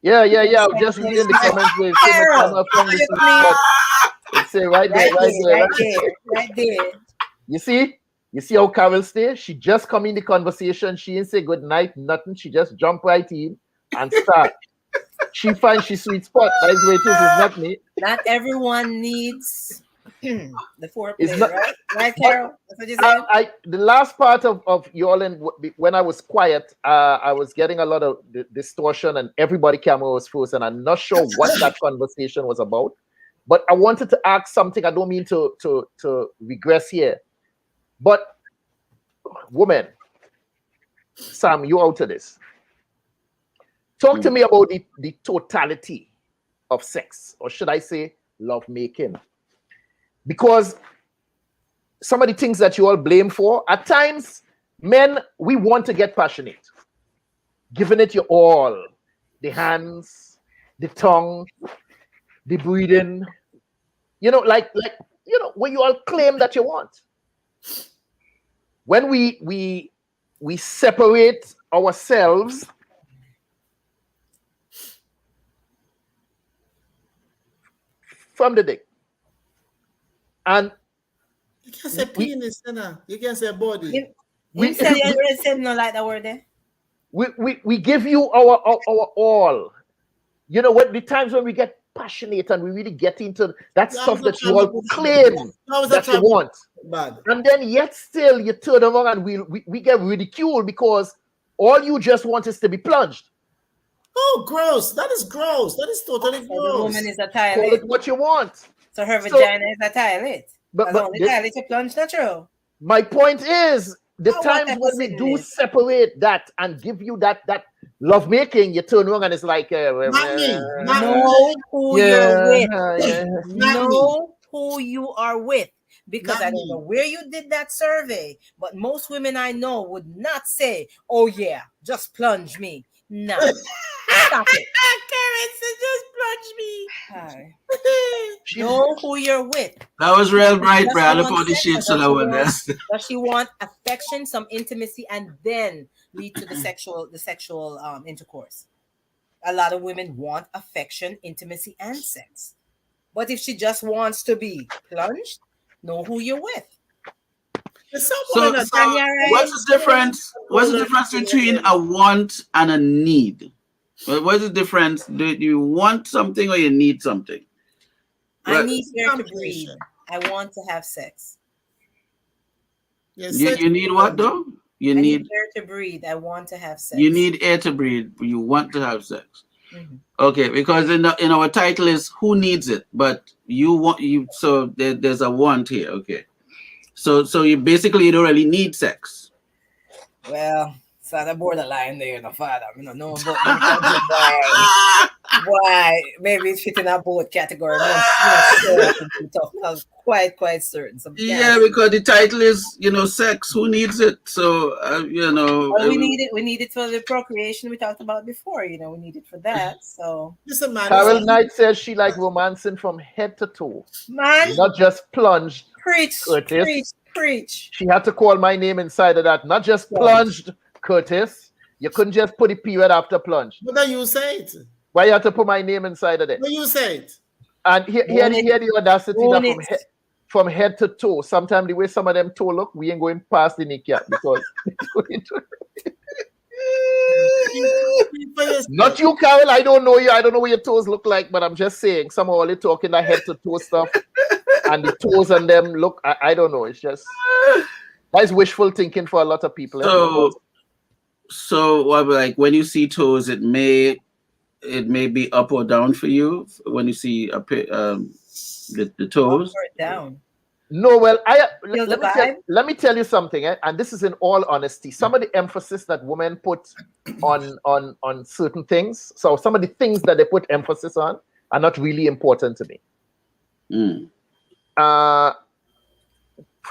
Yeah. I'm just reading the comments with it's right there. You see how Carol stay? She just come in the conversation. She didn't say good night, nothing. She just jump right in and start. She finds she sweet spot. That's the way it is. It's not me. Not everyone needs the foreplay, right? Right, Carol? That's what you said? The last part of y'all, and when I was quiet, I was getting a lot of distortion, and everybody camera was frozen. I'm not sure what that conversation was about, but I wanted to ask something. I don't mean to regress here, but woman, Sam, you out of this. Talk to me about the totality of sex, or should I say love making? Because some of the things that you all blame for, at times, men, we want to get passionate. Giving it your all. The hands, the tongue, the breathing. Like what you all claim that you want. When we separate ourselves from the dick. And you can say penis, you can say body. You said no like that word there. We give you our all. You know what? The times when we get passionate and we really get into that stuff that you all claim that you want. Bad. And then yet still you turn around and we get ridiculed because all you just want is to be plunged. Oh, gross. That is gross. That is totally gross. The woman is a toilet. Call it what you want. So her vagina is a toilet. But the toilet to plunge, not true. My point is, the times when we do separate that and give you that love making, you turn around and it's like know who you're with. Know who you are with. Because I don't know where you did that survey, but most women I know would not say, "Oh yeah, just plunge me." No. Stop it. Karin said, "Just plunge me." Hi. Know who you're with. That was real bright, bro. Look how the shades on that one. Does she want affection, some intimacy, and then lead to the sexual intercourse? A lot of women want affection, intimacy, and sex. But if she just wants to be plunged, know who you're with. So what's the difference? What's the difference between a want and a need? What's the difference? Do you want something or you need something? I need air to breathe. I want to have sex. You need what though? You I need air to breathe. I want to have sex. You need air to breathe. You want to have sex. Mm-hmm. Okay, because in our title is who needs it, but you want so there's a want here. Okay, so you basically you don't really need sex. Well, it's on the borderline there, no father. I don't know about why. Maybe it's fitting a both category. I'm quite certain. Yeah, because the title is sex. Who needs it? So well, we need it for the procreation we talked about before. We need it for that. So listen, man. Carol Knight says she like romancing from head to toe, man, not just plunged. Preach, preach. She had to call my name inside of that, not just plunged, Curtis. You couldn't just put a period after plunge. But then you say it. Why you have to put my name inside of it? But you say it. And here the audacity that from head to toe. Sometimes the way some of them toe look, we ain't going past the kneecap because not you, Carol. I don't know you. I don't know what your toes look like, but I'm just saying some of all the talking that head to toe stuff and the toes on them look. I don't know. It's just that's wishful thinking for a lot of people. So like when you see toes, it may be up or down for you when you see the toes. Up or down. No, well, let me tell you something, and this is in all honesty. Some of the emphasis that women put on certain things, so some of the things that they put emphasis on are not really important to me.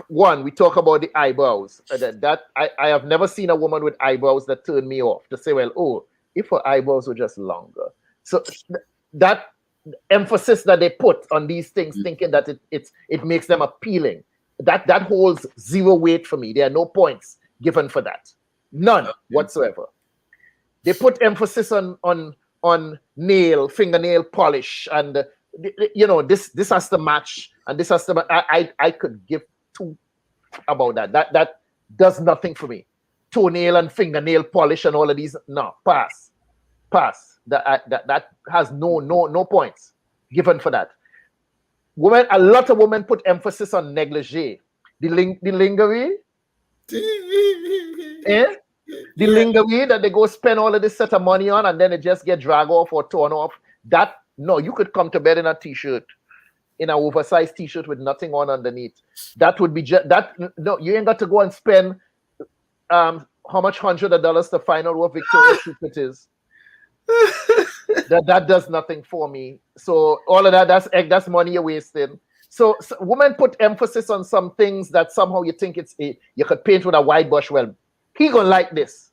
One, we talk about the eyebrows. That I have never seen a woman with eyebrows that turn me off. To say, well, oh, if her eyebrows were just longer. So that emphasis that they put on these things, thinking that it makes them appealing, that holds zero weight for me. There are no points given for that, none whatsoever. They put emphasis on fingernail polish, and this has to match, and this has to. I could give two about that. That does nothing for me. Toenail and fingernail polish and all of these. No, pass. That has no points given for that. A lot of women put emphasis on negligee. The lingerie. The lingerie that they go spend all of this set of money on and then it just get dragged off or torn off. You could come to bed in a t-shirt, in an oversized t-shirt with nothing on underneath. That would be you ain't got to go and spend how much $100 to find out what Victoria's Secret is. that does nothing for me. So all of that's money you're wasting. So women put emphasis on some things that somehow you think you could paint with a white brush. Well, he gonna like this.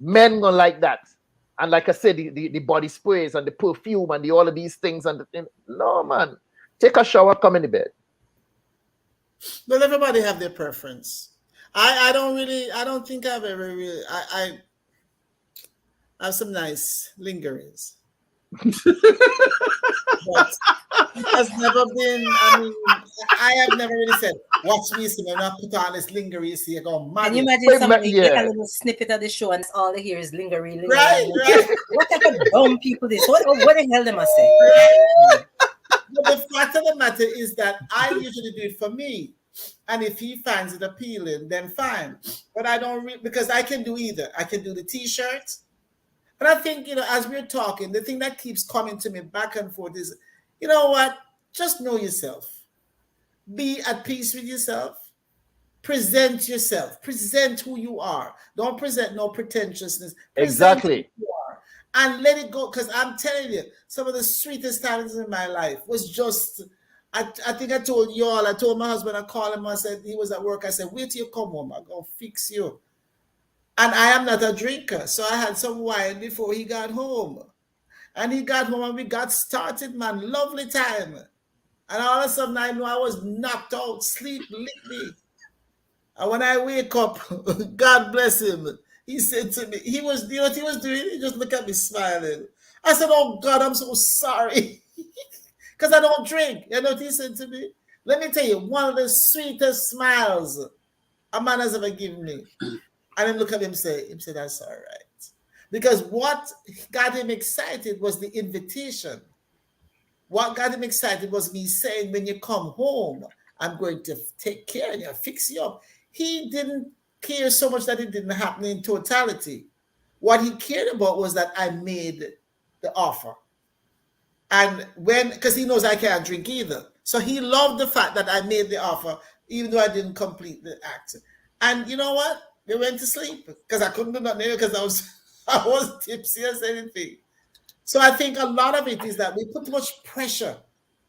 Men gonna like that. And like I said, the body sprays and the perfume and all of these things no, man. Take a shower, come in the bed. Well, everybody have their preference. I don't think I've ever really I have some nice lingeries. But it has never been, I have never really said, watch me, when I put on this lingerie, see, I go, man. Can you imagine somebody get a little snippet of the show and all they hear is lingerie? Right. What type of dumb people this? What the hell them I say? But the fact of the matter is that I usually do it for me. And if he finds it appealing, then fine. But I don't because I can do either. I can do the t-shirt. But I think, as we're talking, the thing that keeps coming to me back and forth is, you know what? Just know yourself. Be at peace with yourself. Present yourself. Present who you are. Don't present no pretentiousness. Exactly. Who you are. And let it go. Because I'm telling you, some of the sweetest times in my life was just, I think I told you all, I told my husband, I called him, I said, he was at work. I said, wait till you come home. I'm going to fix you. And I am not a drinker. So I had some wine before he got home. And he got home and we got started, man. Lovely time. And all of a sudden I knew I was knocked out. Sleep licked me. And when I wake up, God bless him, he said to me, you know what he was doing? He just looked at me smiling. I said, oh God, I'm so sorry. Because I don't drink. You know what he said to me? Let me tell you, one of the sweetest smiles a man has ever given me. And then look at him say, that's all right. Because what got him excited was the invitation. What got him excited was me saying, when you come home, I'm going to take care of you, fix you up. He didn't care so much that it didn't happen in totality. What he cared about was that I made the offer. And because he knows I can't drink either. So he loved the fact that I made the offer, even though I didn't complete the act. And you know what? They went to sleep because I couldn't do nothing because I was tipsy as anything. So I think a lot of it is that we put too much pressure.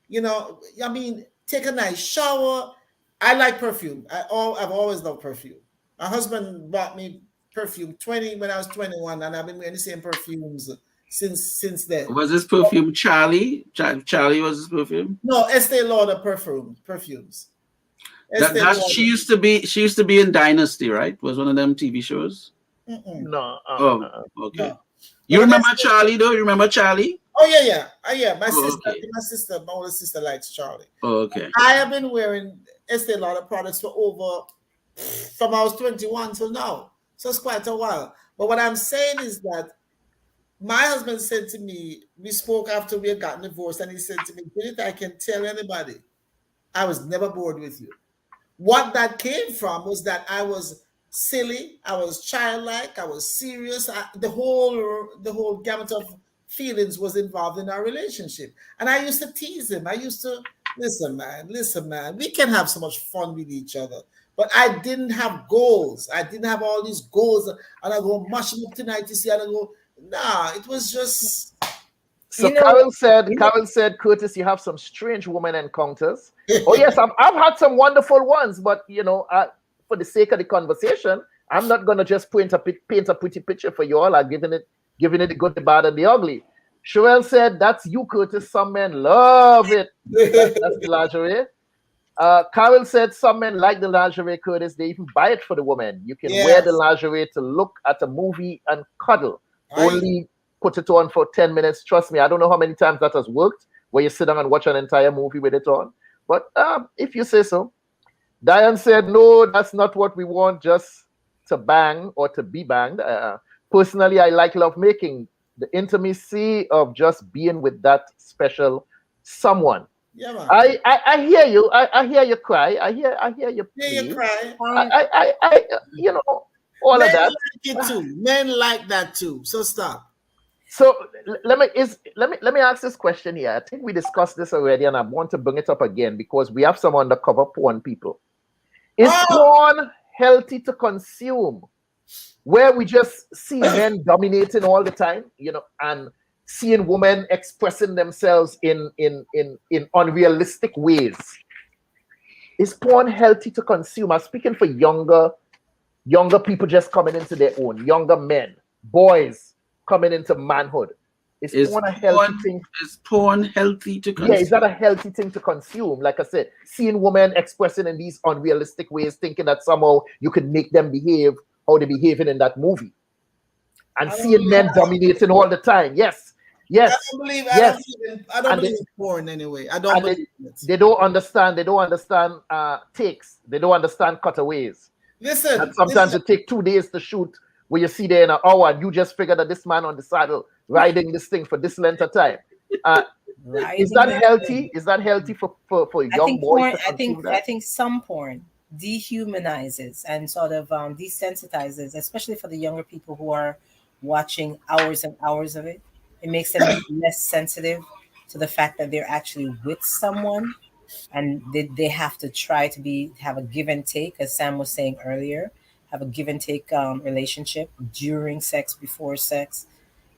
You know, I mean, take a nice shower. I like perfume. I've always loved perfume. My husband bought me perfume when I was 21, and I've been wearing the same perfumes since then. Was this perfume Charlie? Charlie was this perfume? No, Estee Lauder perfumes. She used to be in Dynasty, right? Was one of them TV shows? No. Okay. No. You remember Charlie though? You remember Charlie? Oh yeah. My older sister likes Charlie. Oh, okay. I have been wearing Estee Lauder products from I was 21 till now. So it's quite a while. But what I'm saying is that my husband said to me, we spoke after we had gotten divorced, and he said to me, Judith, I can tell anybody, I was never bored with you. What that came from was that I was silly, I was childlike, I was serious. The whole gamut of feelings was involved in our relationship. And I used to tease him. I used to, listen, man, we can have so much fun with each other. But I didn't have goals. I didn't have all these goals. And I go, mash them up tonight, you see, and I go, nah, it was just. So Karin said, Curtis, you have some strange woman encounters. Oh yes, I've had some wonderful ones, but for the sake of the conversation, I'm not gonna just paint a pretty picture for you all. I'm giving it the good, the bad, and the ugly. Sherelle said, that's you, Curtis. Some men love it. That's the lingerie. Carol said some men like the lingerie, Curtis. They even buy it for the woman. You can wear the lingerie to look at a movie and cuddle. Only put it on for 10 minutes. Trust me, I don't know how many times that has worked, where you sit down and watch an entire movie with it on. But if you say so. Diane said, no, that's not what we want, just to bang or to be banged. Personally, I like love making, the intimacy of just being with that special someone. Yeah, man. I hear you. I hear you cry. I hear you. Hear you cry. All men of that. Like it too. Men like that too. So stop. So let me ask this question here. I think we discussed this already, and I want to bring it up again because we have some undercover porn people. Is porn healthy to consume, where we just see men dominating all the time, and seeing women expressing themselves in unrealistic ways? Is porn healthy to consume? I'm speaking for younger people just coming into their own, younger men, boys coming into manhood. Is porn a healthy thing? Is porn healthy to consume? Yeah, is that a healthy thing to consume? Like I said, seeing women expressing in these unrealistic ways, thinking that somehow you could make them behave how they're behaving in that movie. And seeing men dominating all the time. Yes. I don't believe in porn anyway. I don't believe it. They don't understand takes. They don't understand cutaways. Listen. And sometimes it takes 2 days to shoot, where you see there in an hour and you just figure that this man on the saddle riding this thing for this length of time. Is that healthy? Is that healthy for young boys? I think some porn dehumanizes and sort of desensitizes, especially for the younger people who are watching hours and hours of it. It makes them less sensitive to the fact that they're actually with someone, and they have to try to have a give and take, as Sam was saying earlier, have a give and take relationship during sex, before sex.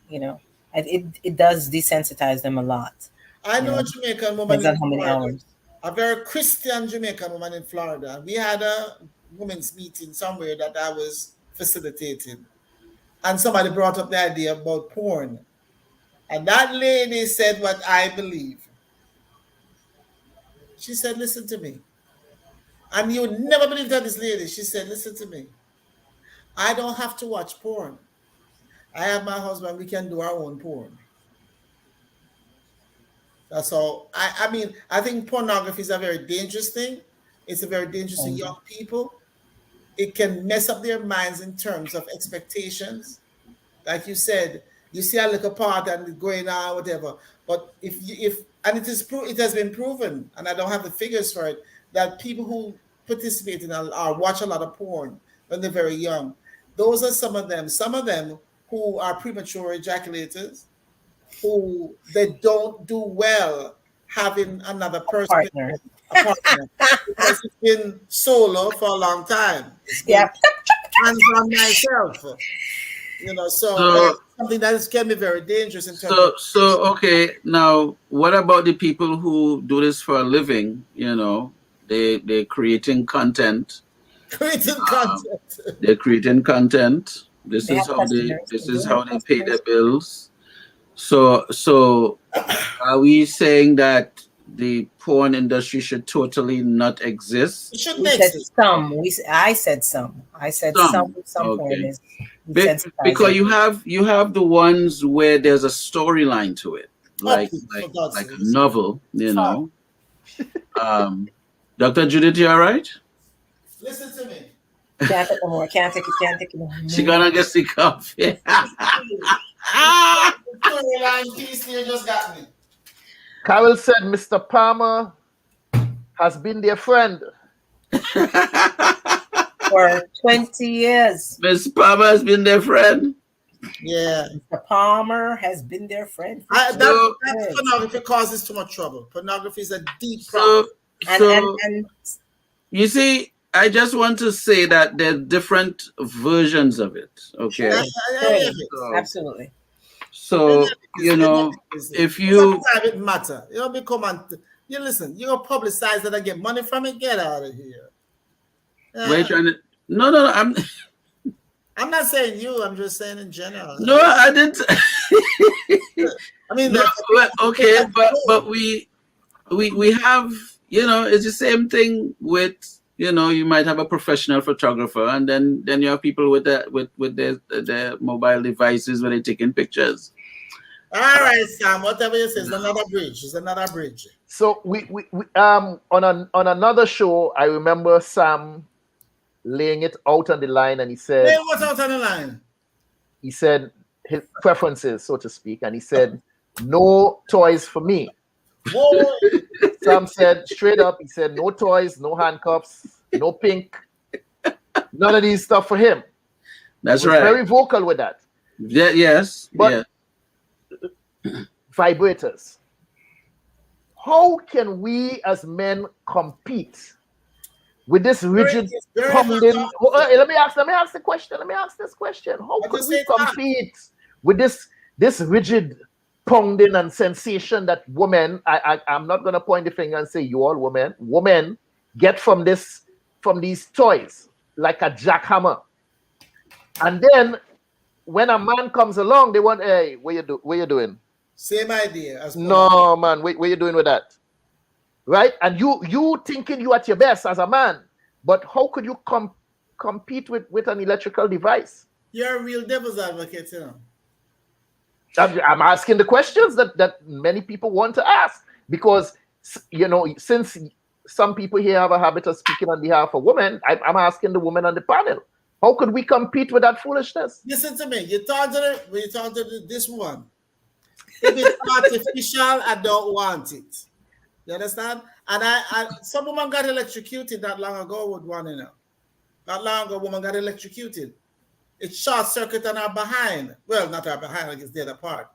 It does desensitize them a lot. I know a Jamaican woman in Florida, a very Christian Jamaican woman in Florida. We had a women's meeting somewhere that I was facilitating, and somebody brought up the idea about porn. And that lady said what I believe. She said, listen to me. And you would never believe that, this lady. She said, listen to me. I don't have to watch porn. I have my husband. We can do our own porn. That's all. I think pornography is a very dangerous thing. It's a very dangerous to young people. It can mess up their minds in terms of expectations. Like you said, you see a little part and it's going on, whatever. But it has been proven, and I don't have the figures for it, that people who participate in or watch a lot of porn, when they're very young. Those are some of them. Some of them who are premature ejaculators, who they don't do well having another person, a partner, because it's been solo for a long time. Yeah. Hands on myself. You know, so something that can be very dangerous in terms So okay, now what about the people who do this for a living? You know, they're creating content. They're creating content. This is how they pay their bills. So are we saying that the porn industry should totally not exist? It should exist. Some. I said some. I said some porn is because you have the ones where there's a storyline to it, like a novel, you know. Dr. Judith, you all right? Listen to me. Can't take no more. Can't take it no more. She gonna get sick of it. Storyline piece here just got me. Carol said Mr. Palmer has been their friend for 20 years. Miss Palmer has been their friend. Yeah. Mr. Palmer has been their friend. That's pornography causes too much trouble. Pornography is a deep problem. And you see, I just want to say that there are different versions of it. Okay. Absolutely. So, you know, if you... It's a private matter. You don't become... You listen, you don't publicize that and get money from it. Get out of here. Wait, trying to... No, I'm not saying you. I'm just saying in general. No, I didn't... I mean... No, okay, but we have... You know, it's the same thing with... You know, you might have a professional photographer, and then you have people with their mobile devices where they're taking pictures. All right, Sam. Whatever you say is another bridge. It's another bridge. So we on another show, I remember Sam laying it out on the line, and he said, "Lay what out on the line?" He said his preferences, so to speak, and he said, "No toys for me." Whoa. Sam said straight up, he said, "No toys, no handcuffs, no pink, none of these stuff for him." That's he was right. Very vocal with that. Yeah. Yes. But vibrators. How can we as men compete with this rigid pummeling? Let me ask the question. Let me ask this question. How could we compete with this rigid pounding and sensation that women, I'm not going to point the finger and say you all women get from these toys like a jackhammer. And then when a man comes along, they want, hey, what you doing? Same idea. As no, man, what you doing with that? Right? And you thinking you at your best as a man, but how could you compete with an electrical device? You're a real devil's advocate, you know. I'm asking the questions that many people want to ask, because, you know, since some people here have a habit of speaking on behalf of women, I'm asking the women on the panel, how could we compete with that foolishness? Listen to me. You talk to this one. If it's artificial, I don't want it. You understand? And some woman got electrocuted not long ago with one, you know. Not long ago, a woman got electrocuted. It short circuit on her behind. Well, not her behind, like it's the other part.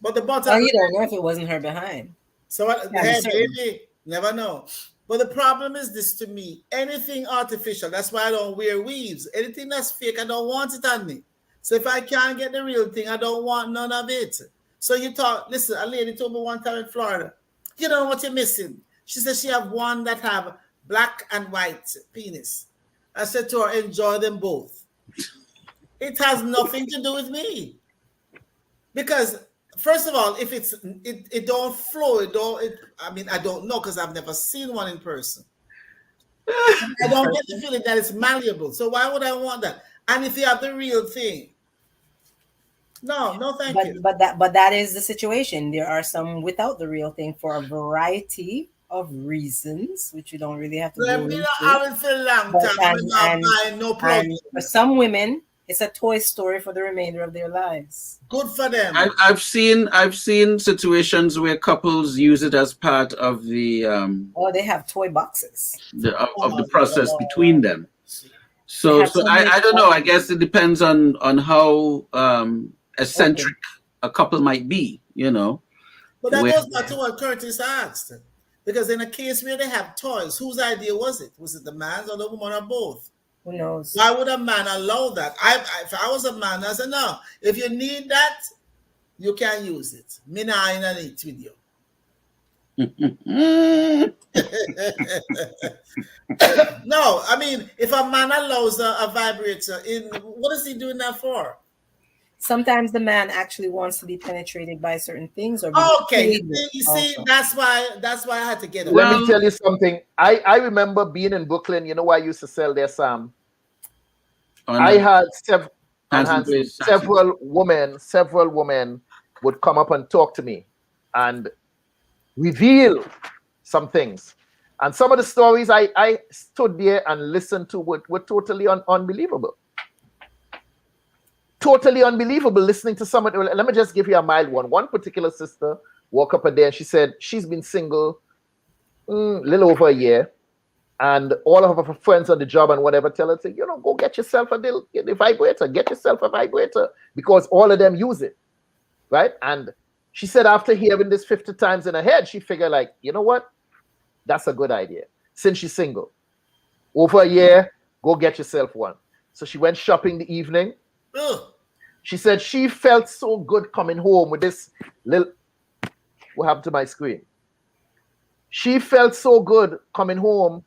But the bottom. You don't know if it wasn't her behind. So maybe, never know. But the problem is this to me. Anything artificial, that's why I don't wear weaves. Anything that's fake, I don't want it on me. So if I can't get the real thing, I don't want none of it. So you talk, listen, a lady told me one time in Florida, you don't know what you're missing. She said she have one that have black and white penis. I said to her, enjoy them both. It has nothing to do with me. Because first of all, if it don't flow, I don't know, because I've never seen one in person. I don't get the feeling that it's malleable. So why would I want that? And if you have the real thing, no, thank you. But that is the situation. There are some without the real thing for a variety of reasons, which you don't really have to go into. And for some women, it's a toy story for the remainder of their lives. Good for them. I've seen situations where couples use it as part of the they have toy boxes of the process between them. So I don't know. I guess it depends on how eccentric a couple might be, you know. But that goes back to what Curtis asked. Because in a case where they have toys, whose idea was it? Was it the man's or the woman or both? Who knows? Why would a man allow that? If I was a man, I said, no, if you need that, you can use it. Me not in a need with you. No, I mean, if a man allows a vibrator in, what is he doing that for? Sometimes the man actually wants to be penetrated by certain things. Or okay, you see, that's why I had to get it. Let me tell you something. I remember being in Brooklyn. You know why I used to sell there, Sam? I had several women would come up and talk to me and reveal some things. And some of the stories I stood there and listened to were totally unbelievable. Totally unbelievable listening to someone. Let me just give you a mild one. One particular sister woke up a day and she said she's been single a little over a year. And all of her friends on the job and whatever tell her to, go get yourself a vibrator. Get yourself a vibrator because all of them use it. Right? And she said after hearing this 50 times in her head, she figured like, you know what? That's a good idea. Since she's single. Over a year, go get yourself one. So she went shopping the evening. Ugh. She said she felt so good coming home with this little... What happened to my screen? She felt so good coming home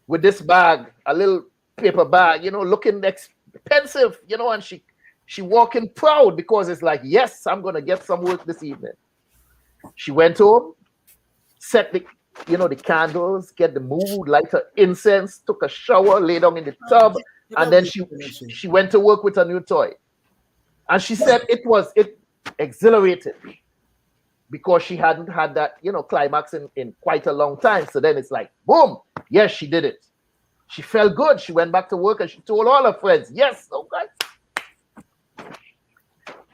with this bag, a little paper bag, looking expensive, and she walking proud because it's like, yes, I'm going to get some work this evening. She went home, set the candles, get the mood, light her incense, took a shower, lay down in the tub, and then she went to work with a new toy. And she said it exhilarated me because she hadn't had that, climax in quite a long time. So then it's like, boom, yes, she did it. She felt good. She went back to work and she told all her friends, yes, oh guys.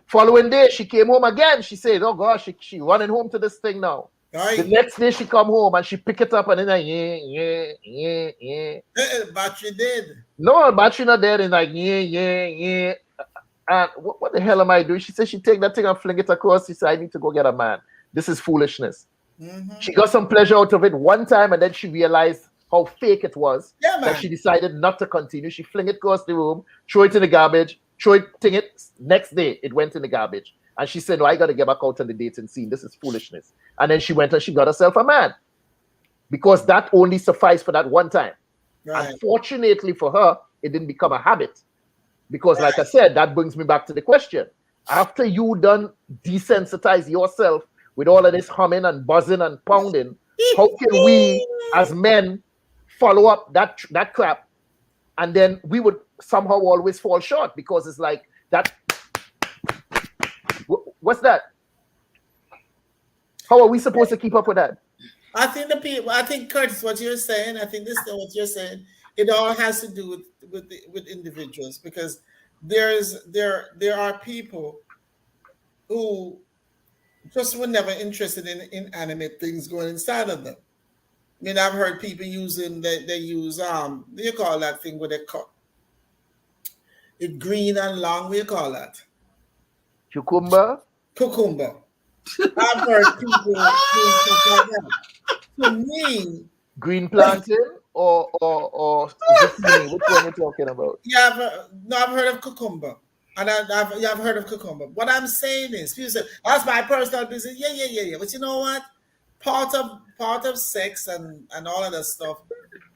Following day, she came home again. She said, oh gosh, she running home to this thing now. Right. The next day she come home and she pick it up and then like, yeah. Battery dead. No, battery not dead. And like, yeah. And what the hell am I doing? She said she take that thing and fling it across. She said, I need to go get a man. This is foolishness. Mm-hmm. She got some pleasure out of it one time and then she realized how fake it was. Yeah, man. That she decided not to continue. She fling it across the room, throw it in the garbage, next day it went in the garbage. And she said, no, I got to get back out on the dating scene. This is foolishness. And then she went and she got herself a man. Because that only sufficed for that one time. Right. Unfortunately for her, it didn't become a habit. Because like I said, that brings me back to the question. After you done desensitize yourself with all of this humming and buzzing and pounding, how can we as men follow up that crap? And then we would somehow always fall short because it's like that. What's that? How are we supposed to keep up with that? I think Curtis, what you're saying, I think this is what you're saying. It all has to do with individuals because there are people who just were never interested in inanimate things going inside of them. I mean, I've heard people using they use what do you call that thing where they cut it green and long? What do you call that? Cucumber. I've heard people doing stuff like that. To me, green plantain or zucchini. Which one are you talking about? Yeah, I've heard of cucumber. And I've heard of cucumber. What I'm saying is, people say, that's my personal business. Yeah. But you know what? Part of sex and all of that stuff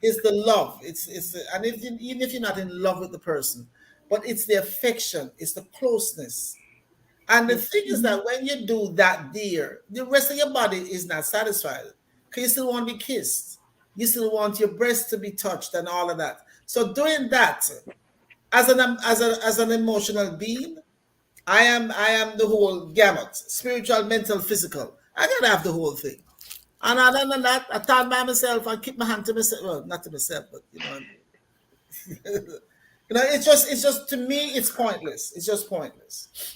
is the love. And even if you're not in love with the person, but it's the affection, it's the closeness. And the thing is that when you do that there, the rest of your body is not satisfied. Because you still want to be kissed. You still want your breast to be touched and all of that. So doing that, as an emotional being, I am the whole gamut, spiritual, mental, physical. I gotta have the whole thing. And other than that, I stand by myself and keep my hand to myself. Well, not to myself, but it's just to me, it's pointless. It's just pointless.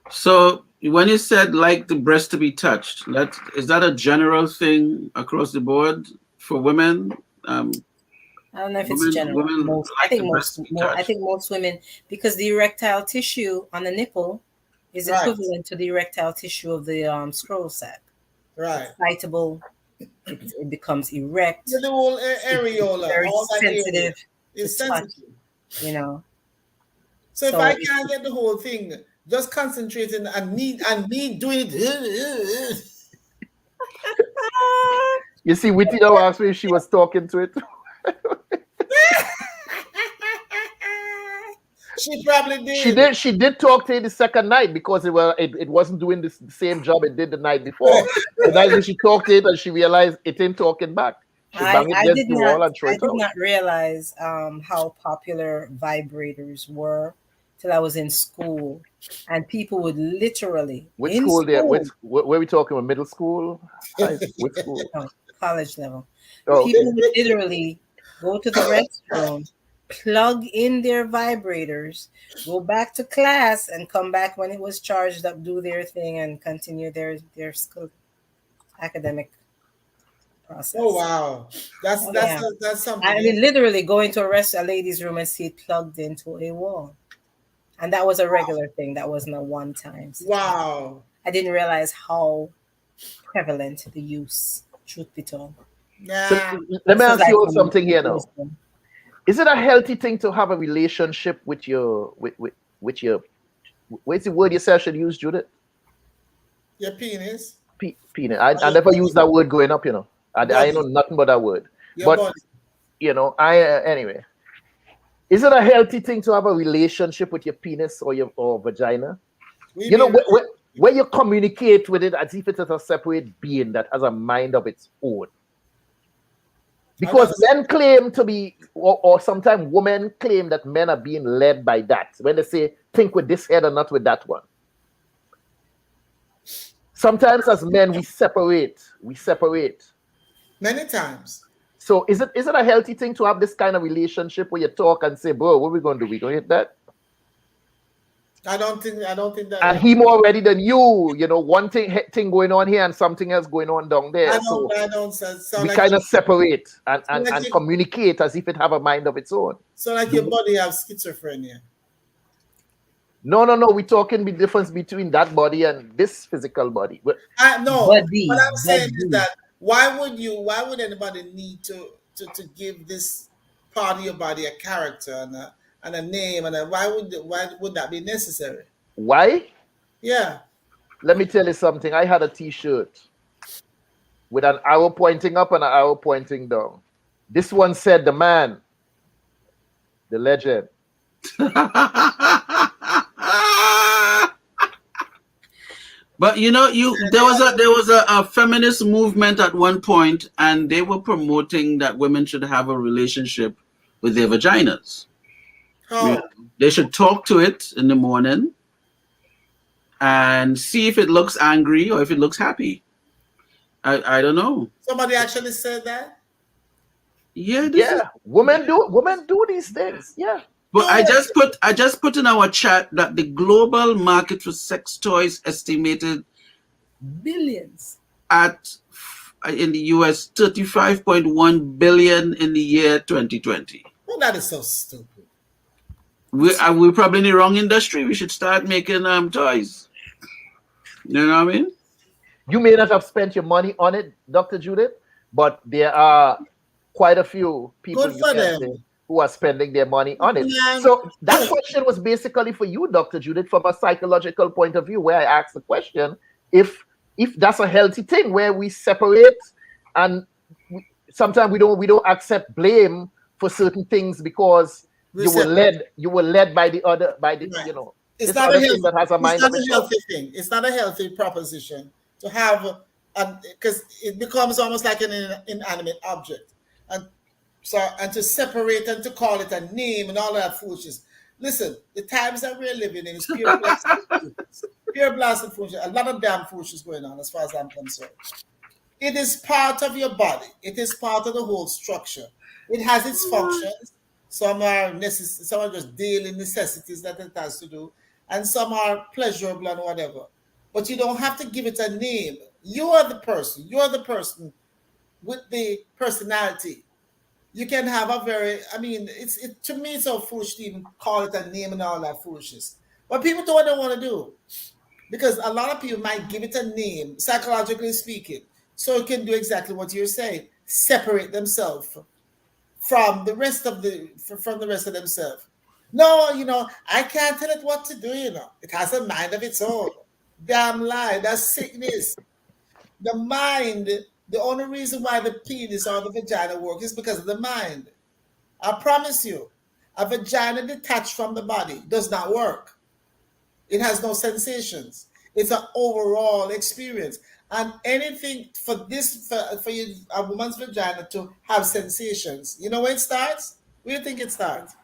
So when you said like the breast to be touched, is that a general thing across the board for women? I I don't know if it's general. I think most women, because the erectile tissue on the nipple is equivalent to the erectile tissue of the scrotal sac. Right. Excitable. It becomes erect. The whole areola, very all that sensitive. It's sensitive. You know. So if I can't get the whole thing, just concentrating and me doing it. You see, Witty now asked me if she was talking to it. She probably did. She did talk to it the second night because it wasn't doing the same job it did the night before. The night when she talked to it and she realized it ain't talking back. She banged it against the wall and threw it out. I did not realize how popular vibrators were till I was in school, and people would literally Which school? Where we talking about? Middle school? Which school? No, college level. Oh, people would literally go to the restroom, plug in their vibrators, go back to class, and come back when it was charged up, do their thing, and continue their school academic process. Oh wow, that's something. I mean, literally go into a lady's room and see it plugged into a wall, and that was a regular thing. That wasn't a one-time. Wow, I didn't realize how prevalent the use. Truth be told. Yeah. So, let me ask you something here now. Is it a healthy thing to have a relationship with your with your what's the word you said I should use, Judith? Your penis. Penis. I never use that word growing up, you know. I know nothing but that word. But body. You know, anyway. Is it a healthy thing to have a relationship with your penis or vagina? You know, where you communicate with it as if it is a separate being that has a mind of its own. Because men claim to be, or sometimes women claim that men are being led by that. When they say, think with this head and not with that one. Sometimes as men, we separate. Many times. So is it a healthy thing to have this kind of relationship where you talk and say, bro, what are we going to do? We going to hit that? I don't think that. And he more ready than you. You know, one thing going on here and something else going on down there. We kind of separate and communicate as if it have a mind of its own. So like your body have schizophrenia. No. We're talking the difference between that body and this physical body. What I'm saying is that why would anybody need to give this part of your body a character and a name, and why would that be necessary? Why? Yeah. Let me tell you something. I had a T-shirt with an arrow pointing up and an arrow pointing down. This one said the man, the legend. But you know, there was a feminist movement at one point, and they were promoting that women should have a relationship with their vaginas. Oh. They should talk to it in the morning and see if it looks angry or if it looks happy. I don't know. Somebody actually said that? Yeah. Women do these things. Yeah. But I just put in our chat that the global market for sex toys estimated billions in the US 35.1 billion in the year 2020. Well, that is so stupid. We're probably in the wrong industry. We should start making toys. You know what I mean? You may not have spent your money on it, Dr. Judith, but there are quite a few people who are spending their money on it. Yeah. So that question was basically for you, Dr. Judith, from a psychological point of view, where I asked the question, if that's a healthy thing where we separate and sometimes we don't accept blame for certain things because you were led by the you know. It's not a healthy, that has a mind. It's not a healthy thing. It's not a healthy proposition to have, because it becomes almost like an inanimate object, and to separate and to call it a name and all of that foolishness. Listen, the times that we're living in is pure blasted foolishness. A lot of damn foolishness going on, as far as I'm concerned. It is part of your body. It is part of the whole structure. It has its functions. Some are necessary. Some are just daily necessities that it has to do, and some are pleasurable and whatever. But you don't have to give it a name. You are the person. You are the person with the personality. you can have a very, I mean, to me it's so foolish to even call it a name and all that foolishness. But people do what they want to do. Because a lot of people might give it a name, psychologically speaking, so it can do exactly what you're saying, separate themselves from the rest of themselves. No, I can't tell it what to do, It has a mind of its own. Damn lie, that's sickness. The mind, the only reason why the penis or the vagina works is because of the mind. I promise you, a vagina detached from the body does not work. It has no sensations. It's an overall experience. And anything for you, a woman's vagina to have sensations, you know where it starts? Where do you think it starts?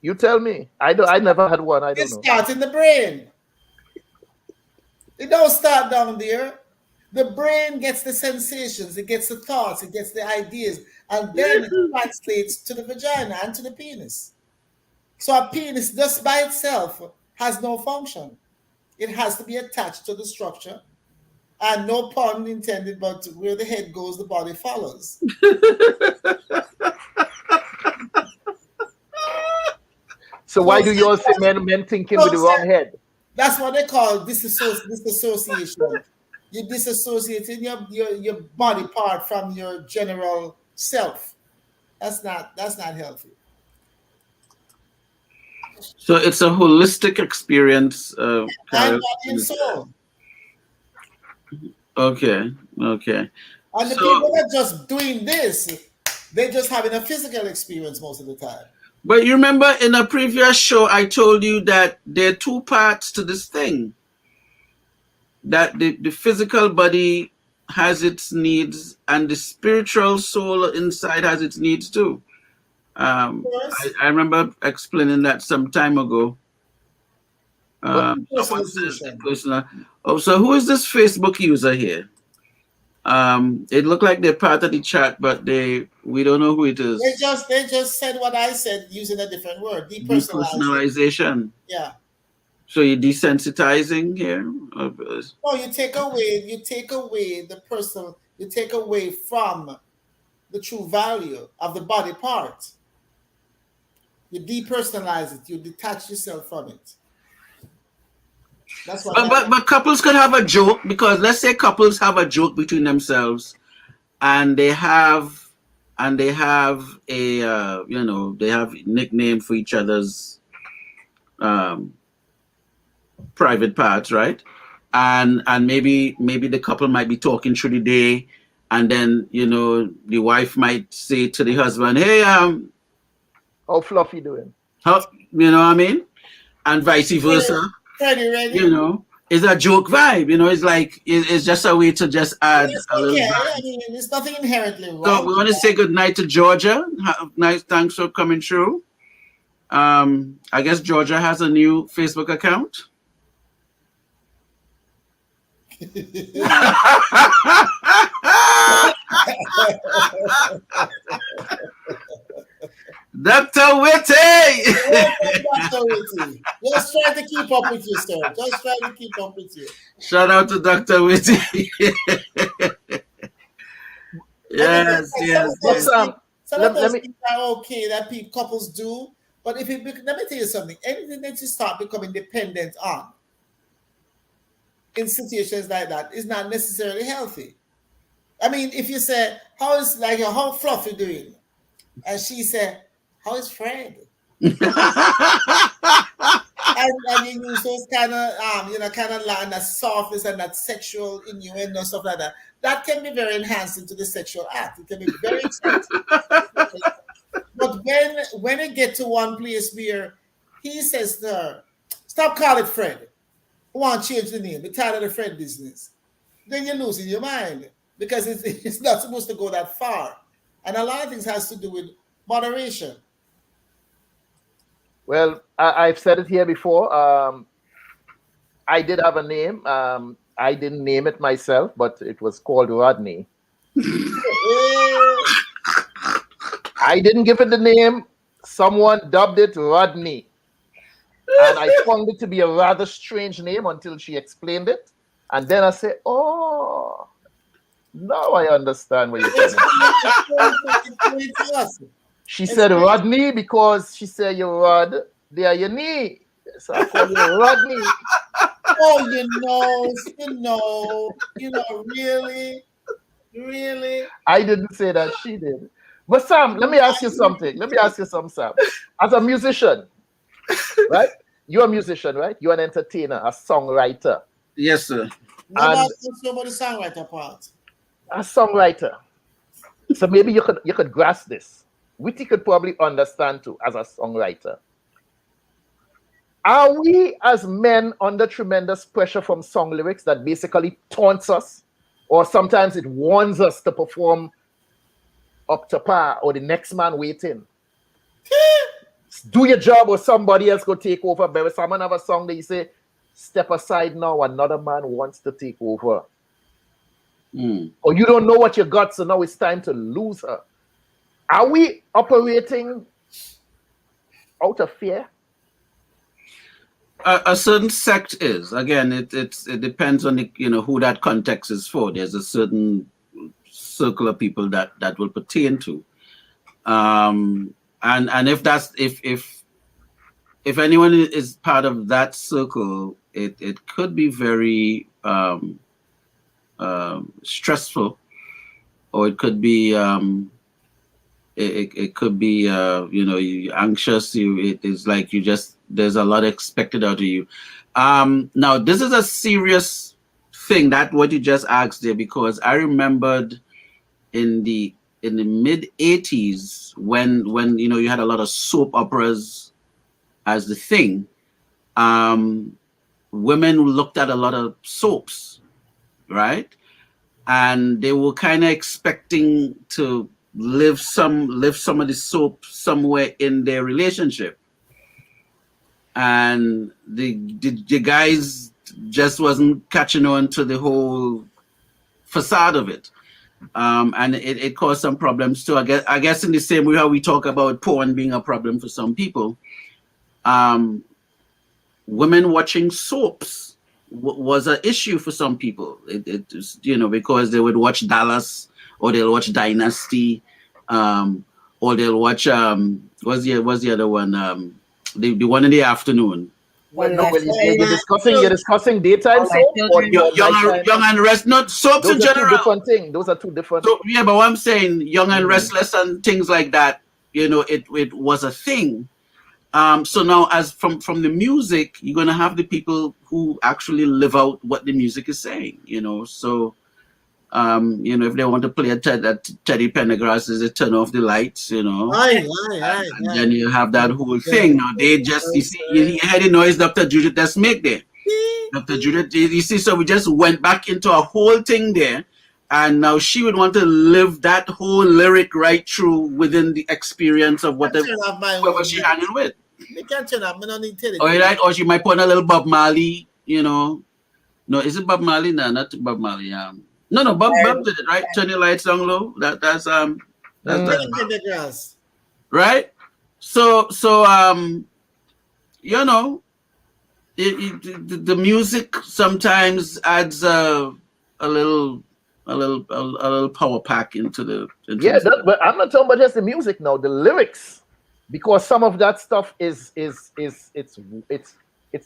You tell me. I never had one. I don't know. It starts in the brain. It don't start down there. The brain gets the sensations, it gets the thoughts, it gets the ideas, and then it translates to the vagina and to the penis. So a penis just by itself has no function. It has to be attached to the structure. And no pun intended, but where the head goes, the body follows. So why do you all say men thinking with the wrong head? That's what they call disassociation. You're disassociating your body part from your general self. That's not healthy. So it's a holistic experience. And body and soul. Okay. And the people that are just doing this, they're just having a physical experience most of the time. But you remember in a previous show, I told you that there are two parts to this thing. That the physical body has its needs and the spiritual soul inside has its needs too. I remember explaining that some time ago. So who is this Facebook user here? It looked like they're part of the chat, but we don't know who it is. They just said what I said using a different word. Depersonalization. Yeah. So you're desensitizing here? No, you take away the personal, you take away from the true value of the body part. You depersonalize it, you detach yourself from it. That's what but couples could have a joke, because let's say couples have a joke between themselves and they have a they have nickname for each other's private parts, right? And maybe the couple might be talking through the day, and then the wife might say to the husband, "Hey, how fluffy doing?" How, you know what I mean? And vice versa. Ready. It's a joke vibe. It's like it's just a way to just add a little vibe. I mean, there's nothing inherently wrong. So we want to say good night to Georgia. Nice, thanks for coming through. I guess Georgia has a new Facebook account. Dr. Witty! Dr. Witty. Just try to keep up with you, sir. Just try to keep up with you. Shout out to Dr. Witty. Yes. Some of those things are okay that couples do, but let me tell you something. Anything that you start becoming dependent on in situations like that is not necessarily healthy. I mean, if you say, how fluffy doing? And she said, how is Fred? and you use those kind of that softness and that sexual innuendo and stuff like that. That can be very enhancing to the sexual act. It can be very exciting. But when it get to one place where he says to her, stop calling Fred. I want to change the name. We're tired of the Fred business. Then you're losing your mind, because it's not supposed to go that far. And a lot of things has to do with moderation. Well, I've said it here before. I did have a name. I didn't name it myself, but it was called Rodney. I didn't give it the name. Someone dubbed it Rodney. And I found it to be a rather strange name until she explained it. And then I said, oh. Now I understand what you're saying. She said Rodney because she said you Rod there your knee. So I call you Rodney. Oh, really? I didn't say that, she did. But Sam, let me ask you something. Sam. As a musician, right? You're a musician, right? You're an entertainer, a songwriter. Yes, sir. About the songwriter part. A songwriter. So maybe you could grasp this. Witty could probably understand too as a songwriter. Are we as men under tremendous pressure from song lyrics that basically taunts us, or sometimes it warns us to perform up to par or the next man waiting? Do your job or somebody else go take over. But someone have a song that you say, step aside now, another man wants to take over. Or you don't know what you got, so now it's time to lose her. Are we operating out of fear? A certain sect is. Again, it depends on who that context is for. There's a certain circle of people that will pertain to. And if anyone is part of that circle, it could be very stressful, or it could be it could be you're anxious. It is like there's a lot expected out of you. Now this is a serious thing, that what you just asked there, because I remembered in the mid 80s when you had a lot of soap operas as the thing. Women looked at a lot of soaps, right? And they were kind of expecting to live some of the soap somewhere in their relationship, and the guys just wasn't catching on to the whole facade of it. And it caused some problems too. I guess in the same way how we talk about porn being a problem for some people, women watching soaps was an issue for some people. It because they would watch Dallas, or they'll watch Dynasty, or they'll watch what's the other one? The one in the afternoon. You're discussing daytime soap or young and rest, not soaps in general. Those are two different. So, yeah, but what I'm saying, Young and Restless and things like that, it was a thing. So now, as from the music, you're gonna have the people who actually live out what the music is saying. So if they want to play that Teddy Pendergrass, is it turn off the lights? And then you have that whole thing. Now they just you hear the noise Dr. Judith that's make there. Dr. Judith, you see, so we just went back into a whole thing there, and now she would want to live that whole lyric right through within the experience of whoever she handled with. Or she might put a little Bob Marley, No, is it Bob Marley? No, not Bob Marley. No, Bob did it, right? Turn your lights down low. That's right. So the music sometimes adds a little power pack into the. But I'm not talking about just the music now. The lyrics, because some of that stuff is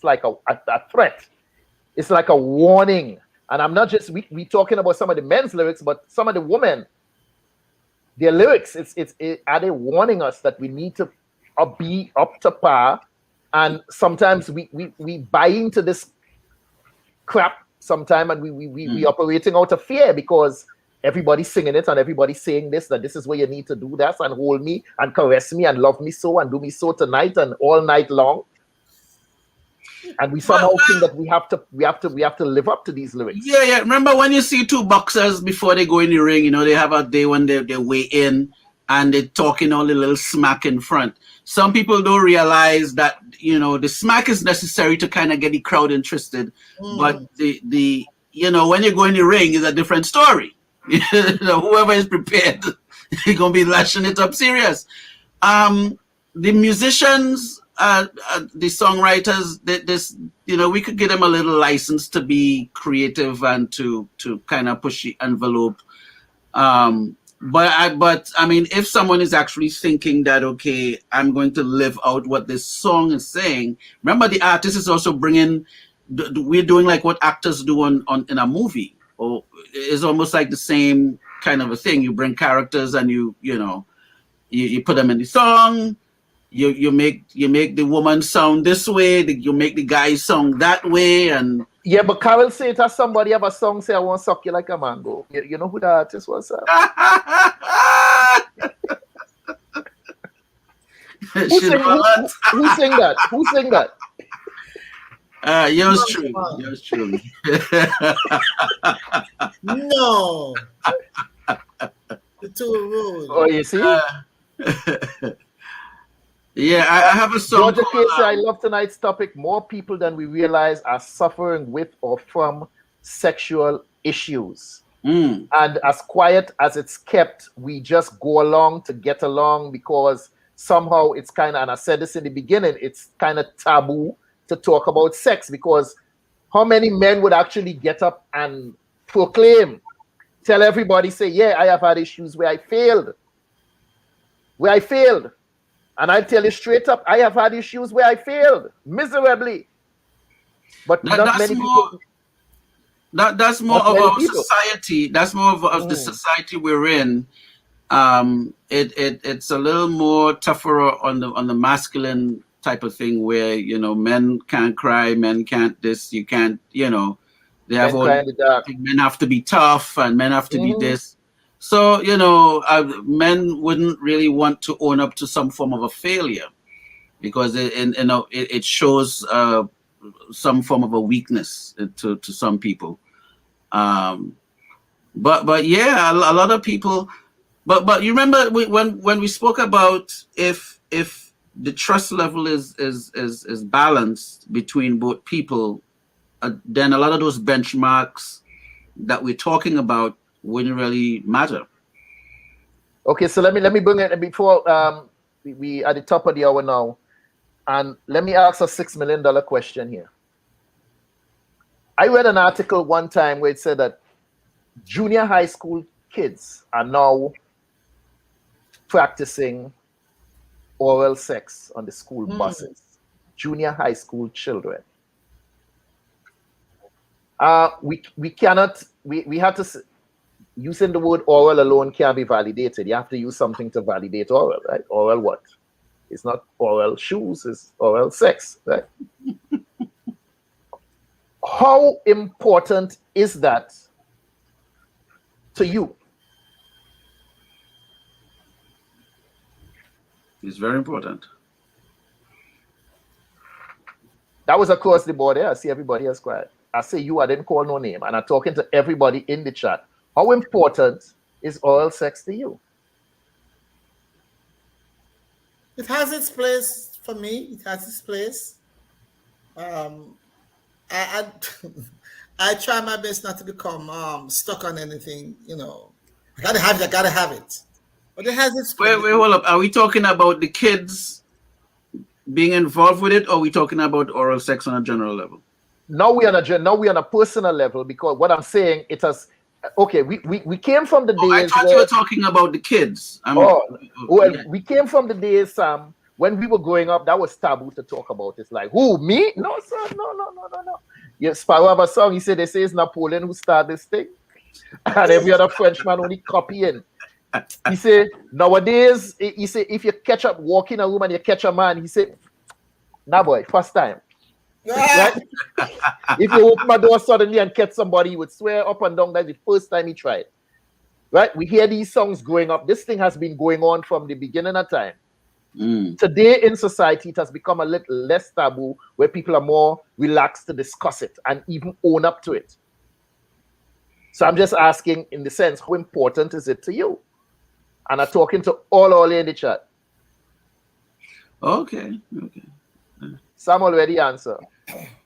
like a threat. It's like a warning. And I'm not just we talking about some of the men's lyrics, but some of the women, their lyrics, are they warning us that we need to be up to par? And sometimes we buy into this crap sometime, and we operating out of fear because everybody's singing it and everybody's saying that this is where you need to do that and hold me and caress me and love me so and do me so tonight and all night long. And we somehow think that we have to live up to these lyrics. Yeah. Remember when you see two boxers before they go in the ring, they have a day when they weigh in and they're talking all the little smack in front. Some people don't realize that the smack is necessary to kind of get the crowd interested, but the when you go in the ring is a different story. Whoever is prepared, you're gonna be lashing it up serious. The musicians the songwriters, this, you know, we could give them a little license to be creative and to kind of push the envelope. But I mean, if someone is actually thinking that, okay, I'm going to live out what this song is saying, remember the artist is also bringing, we're doing like what actors do in a movie, or it's almost like the same kind of a thing. You bring characters and you put them in the song. You make the woman sound this way, you make the guy sound that way, and yeah, but Carol say it as somebody have a song say I want to suck you like a mango. You know who the artist was? Who sing that? Who sing that? Yours truly. Yours truly. No. The two rules. Oh, you see? Yeah, I have a song. Georgia Casey, I love tonight's topic. More people than we realize are suffering with or from sexual issues. And as quiet as it's kept, we just go along to get along because somehow it's kind of, and I said this in the beginning, it's kind of taboo to talk about sex, because how many men would actually get up and proclaim, tell everybody, say, yeah, I have had issues where I failed. And I tell you straight up, I have had issues where I failed miserably. But not many people. That's more of our society. That's more of the society we're in. It's a little more tougher on the masculine type of thing, where, you know, men can't cry, men can't this, you can't, you know, they have all men have to be tough and men have to be this. So, you know, men wouldn't really want to own up to some form of a failure, because it shows some form of a weakness to some people. But yeah, a lot of people. But you remember when we spoke about if the trust level is balanced between both people, then a lot of those benchmarks that we're talking about wouldn't really matter. Okay, so let me bring it before we at the top of the hour now, and let me ask a $6 million question here. I read an article one time where it said that junior high school kids are now practicing oral sex on the school buses. Junior high school children. We cannot. We have to. Using the word oral alone can't be validated. You have to use something to validate oral, right? Oral what? It's not oral shoes, it's oral sex, right? How important is that to you? It's very important. That was across the board there. I see everybody else quiet. I say you, I didn't call no name, and I'm talking to everybody in the chat. How important is oral sex to you? It has its place for me. It has its place. I try my best not to become stuck on anything. You know, I gotta have it. But it has its place. Wait, hold up. Are we talking about the kids being involved with it, or are we talking about oral sex on a general level? Now we on a personal level, because what I'm saying, it has. Okay, we came from the days. I thought you were talking about the kids. We came from the days, when we were growing up. That was taboo to talk about. It's like, who, me? No, sir, no. Yes, Sparrow have a song. He said, they say it's Napoleon who started this thing, and every other Frenchman only copying. He said, nowadays, he said, if you catch up, walk in a room and you catch a man, he said, nah, boy, first time. Right? If you open my door suddenly and catch somebody, he would swear up and down that's the first time he tried. Right? We hear these songs growing up. This thing has been going on from the beginning of time. Today in society, it has become a little less taboo, where people are more relaxed to discuss it and even own up to it. So I'm just asking, in the sense, how important is it to you? And I'm talking to all in the chat. Okay. Sam already answered.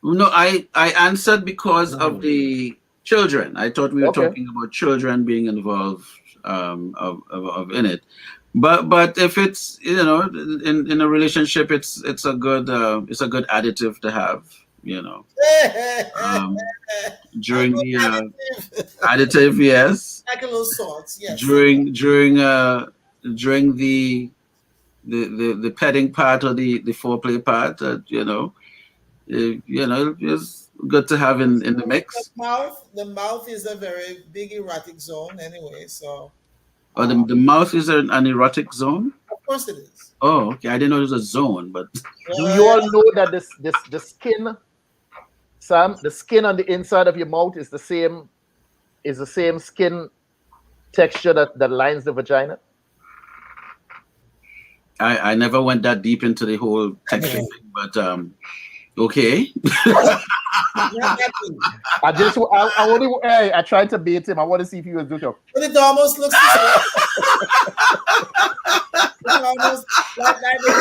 No, I answered because of the children. I thought we were talking about children being involved. of in it. But if it's in a relationship, it's a good additive to have. During the additive, yes. Like a little salt, yes. During the petting part or the foreplay part, it's good to have in the mix. The mouth is a very big erotic zone anyway, so. Oh, the mouth is an erotic zone? Of course it is. Oh, okay. I didn't know it was a zone, but. Do you all know that the skin, Sam, the skin on the inside of your mouth is the same skin texture that lines the vagina? I never went that deep into the whole texture thing, but okay. I tried to bait him. I want to see if he was doing it. But it almost looks the same. It's almost like the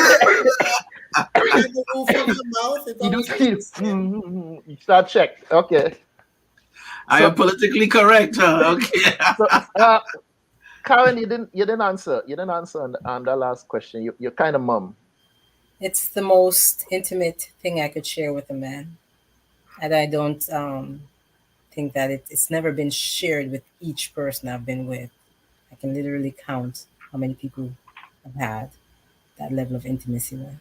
roof of the mouth. You start check. Okay. I am politically correct. Okay. Karin, you didn't answer. You didn't answer on that last question. You're kind of mum. It's the most intimate thing I could share with a man, and I don't think that it's never been shared with each person I've been with. I can literally count how many people I've had that level of intimacy with.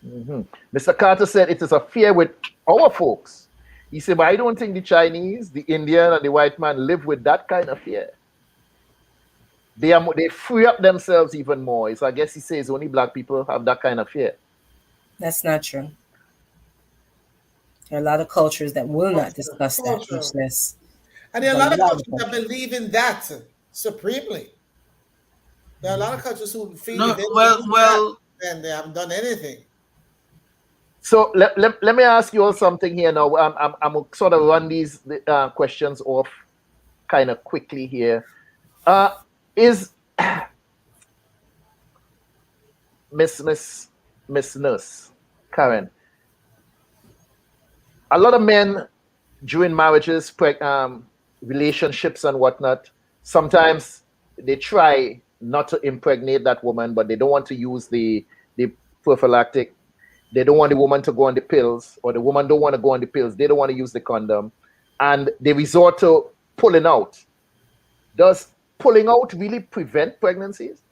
Mm-hmm. Mr. Carter said it is a fear with our folks. He said, but I don't think the Chinese, the Indian, and the white man live with that kind of fear. They free up themselves even more. So I guess he says only black people have that kind of fear. That's not true. There are a lot of cultures that will not discuss that much less. And there are a lot of cultures that believe in that supremely. There are a lot of cultures who feel and they haven't done anything. So let me ask you all something here now. I'm going to sort of run these questions off kind of quickly here. Is Miss Nurse, Karin, a lot of men during marriages, relationships and whatnot, sometimes they try not to impregnate that woman, but they don't want to use the prophylactic. They don't want the woman to go on the pills, or the woman don't want to go on the pills. They don't want to use the condom, and they resort to pulling out. Does pulling out really prevent pregnancies?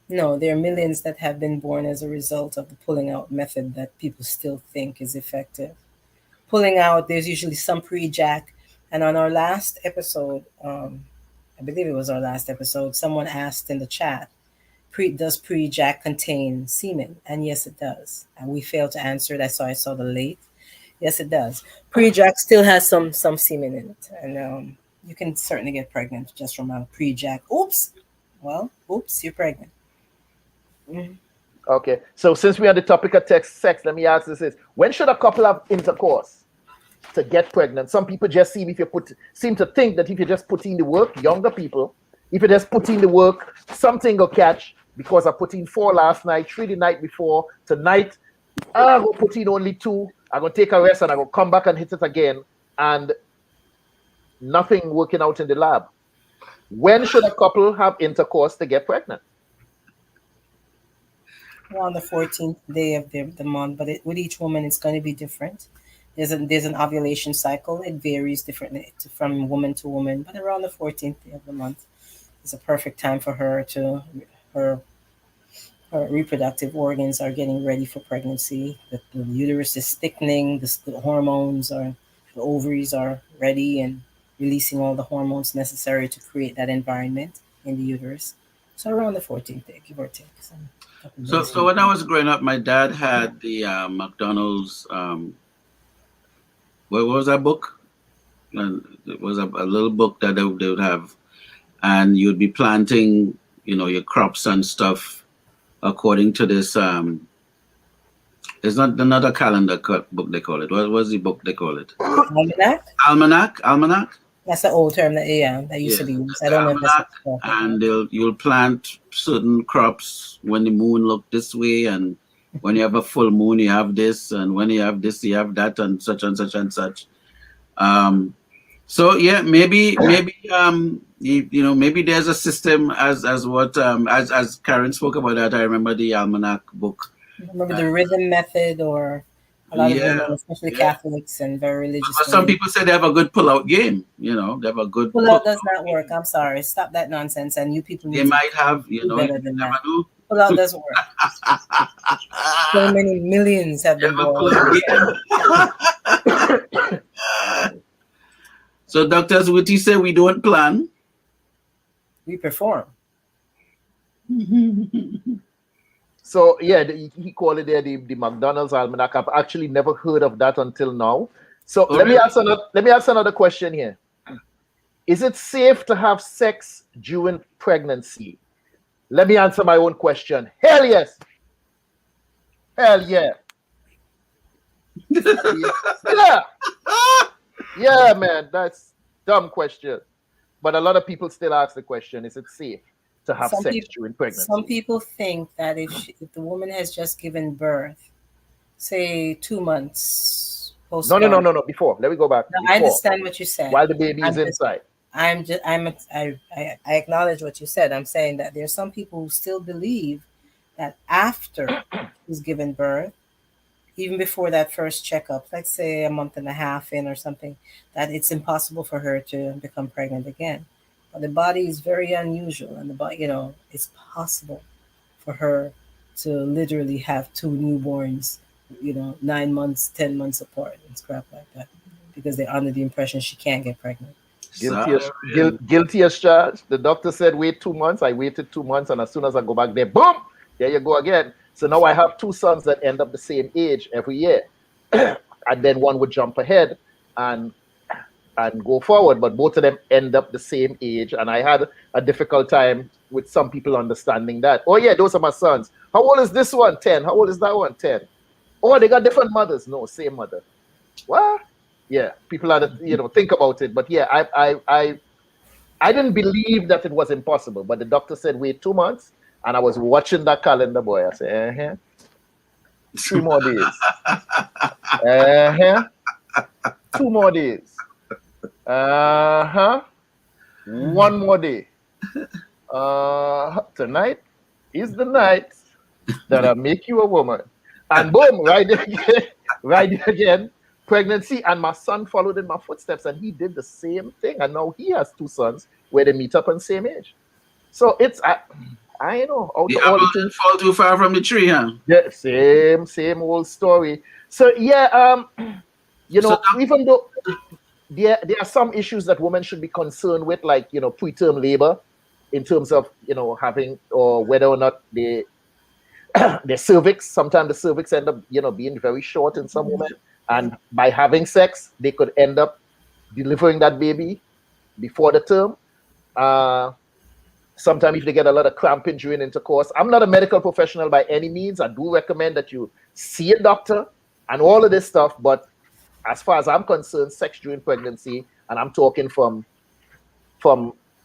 No, there are millions that have been born as a result of the pulling out method that people still think is effective. Pulling out, there's usually some pre-ejac. And on our last episode, I believe it was our last episode, someone asked in the chat, does pre-ejac contain semen? And yes, it does. And we failed to answer it. I saw the late. Yes, it does. Pre-ejac still has some semen in it. And you can certainly get pregnant just from a pre-ejac. Oops, you're pregnant. Mm-hmm. Okay, so since we are on the topic of sex, let me ask this: when should a couple have intercourse to get pregnant? Some people just seem to think that if you just put in the work, younger people, if you just put in the work, something will catch. Because I put in 4 last night, 3 the night before. Tonight, I'm going to put in only 2. I'm going to take a rest and I'm going to come back and hit it again. And nothing working out in the lab. When should a couple have intercourse to get pregnant? On the 14th day of the month, but with each woman, it's going to be different. There's an ovulation cycle. It varies differently from woman to woman, but around the 14th day of the month is a perfect time for her her reproductive organs are getting ready for pregnancy. The uterus is thickening. The hormones the ovaries are ready and releasing all the hormones necessary to create that environment in the uterus. So around the 14th day, give or take. So when I was growing up, my dad had the McDonald's. What was that book? It was a little book that they would have, and you'd be planting, your crops and stuff according to this. It's not another calendar book they call it. What was the book they call it? Almanac. That's an old term that used to be used. I don't know if that's and you'll plant certain crops when the moon look this way, and when you have a full moon you have this, and when you have this you have that, and such and such and such. So yeah, maybe maybe there's a system as what as Karin spoke about that. I remember the almanac book. Remember the rhythm method, or a lot of women, especially Catholics and very religious. But some people say they have a good pull-out game. They have a good pull-out does not work. I'm sorry. Stop that nonsense. And you people need they might have, better than that. Pull-out doesn't work. So many millions have been born. So Dr. Zwitty said we don't plan. We perform. So yeah, he called it there the McDonald's almanac. I've actually never heard of that until now. So let me ask another question here. Is it safe to have sex during pregnancy? Let me answer my own question. Hell yes. Hell yeah. Yeah. Yeah, man, that's a dumb question. But a lot of people still ask the question, is it safe to have sex during pregnancy? Some people think that if the woman has just given birth, say 2 months postpartum. No. Before. Let me go back. No, I understand what you said. While the baby is inside. I acknowledge what you said. I'm saying that there's some people who still believe that after he's given birth, even before that first checkup, let's say a month and a half in or something, that it's impossible for her to become pregnant again. But the body is very unusual, and the body, it's possible for her to literally have 2 newborns, 9 months, 10 months apart and crap like that, because they're under the impression she can't get pregnant. Guilty as charged. The doctor said wait 2 months. I waited 2 months, and as soon as I go back there, boom, there you go again. So now I have 2 sons that end up the same age every year. And then one would jump ahead and go forward, but both of them end up the same age. And I had a difficult time with some people understanding that. Oh yeah, those are my sons. How old is this one? 10. How old is that one? 10. Oh, they got different mothers. No, same mother. What? Yeah, people are, think about it. But yeah, I didn't believe that it was impossible. But the doctor said wait 2 months. And I was watching that calendar, boy. I said, 3 more days. 2 more days. 1 more day. Tonight is the night that I make you a woman. And boom, right there again, pregnancy. And my son followed in my footsteps, and he did the same thing. And now he has 2 sons where they meet up on the same age. So it's... I know. The apple didn't fall too far from the tree, huh? Yeah, same old story. So yeah, even though there are some issues that women should be concerned with, like preterm labor, in terms of having, or whether or not their cervix. Sometimes the cervix end up being very short in some women, and by having sex, they could end up delivering that baby before the term. Sometimes if they get a lot of cramping during intercourse. I'm not a medical professional by any means. I do recommend that you see a doctor and all of this stuff. But as far as I'm concerned, sex during pregnancy, and I'm talking from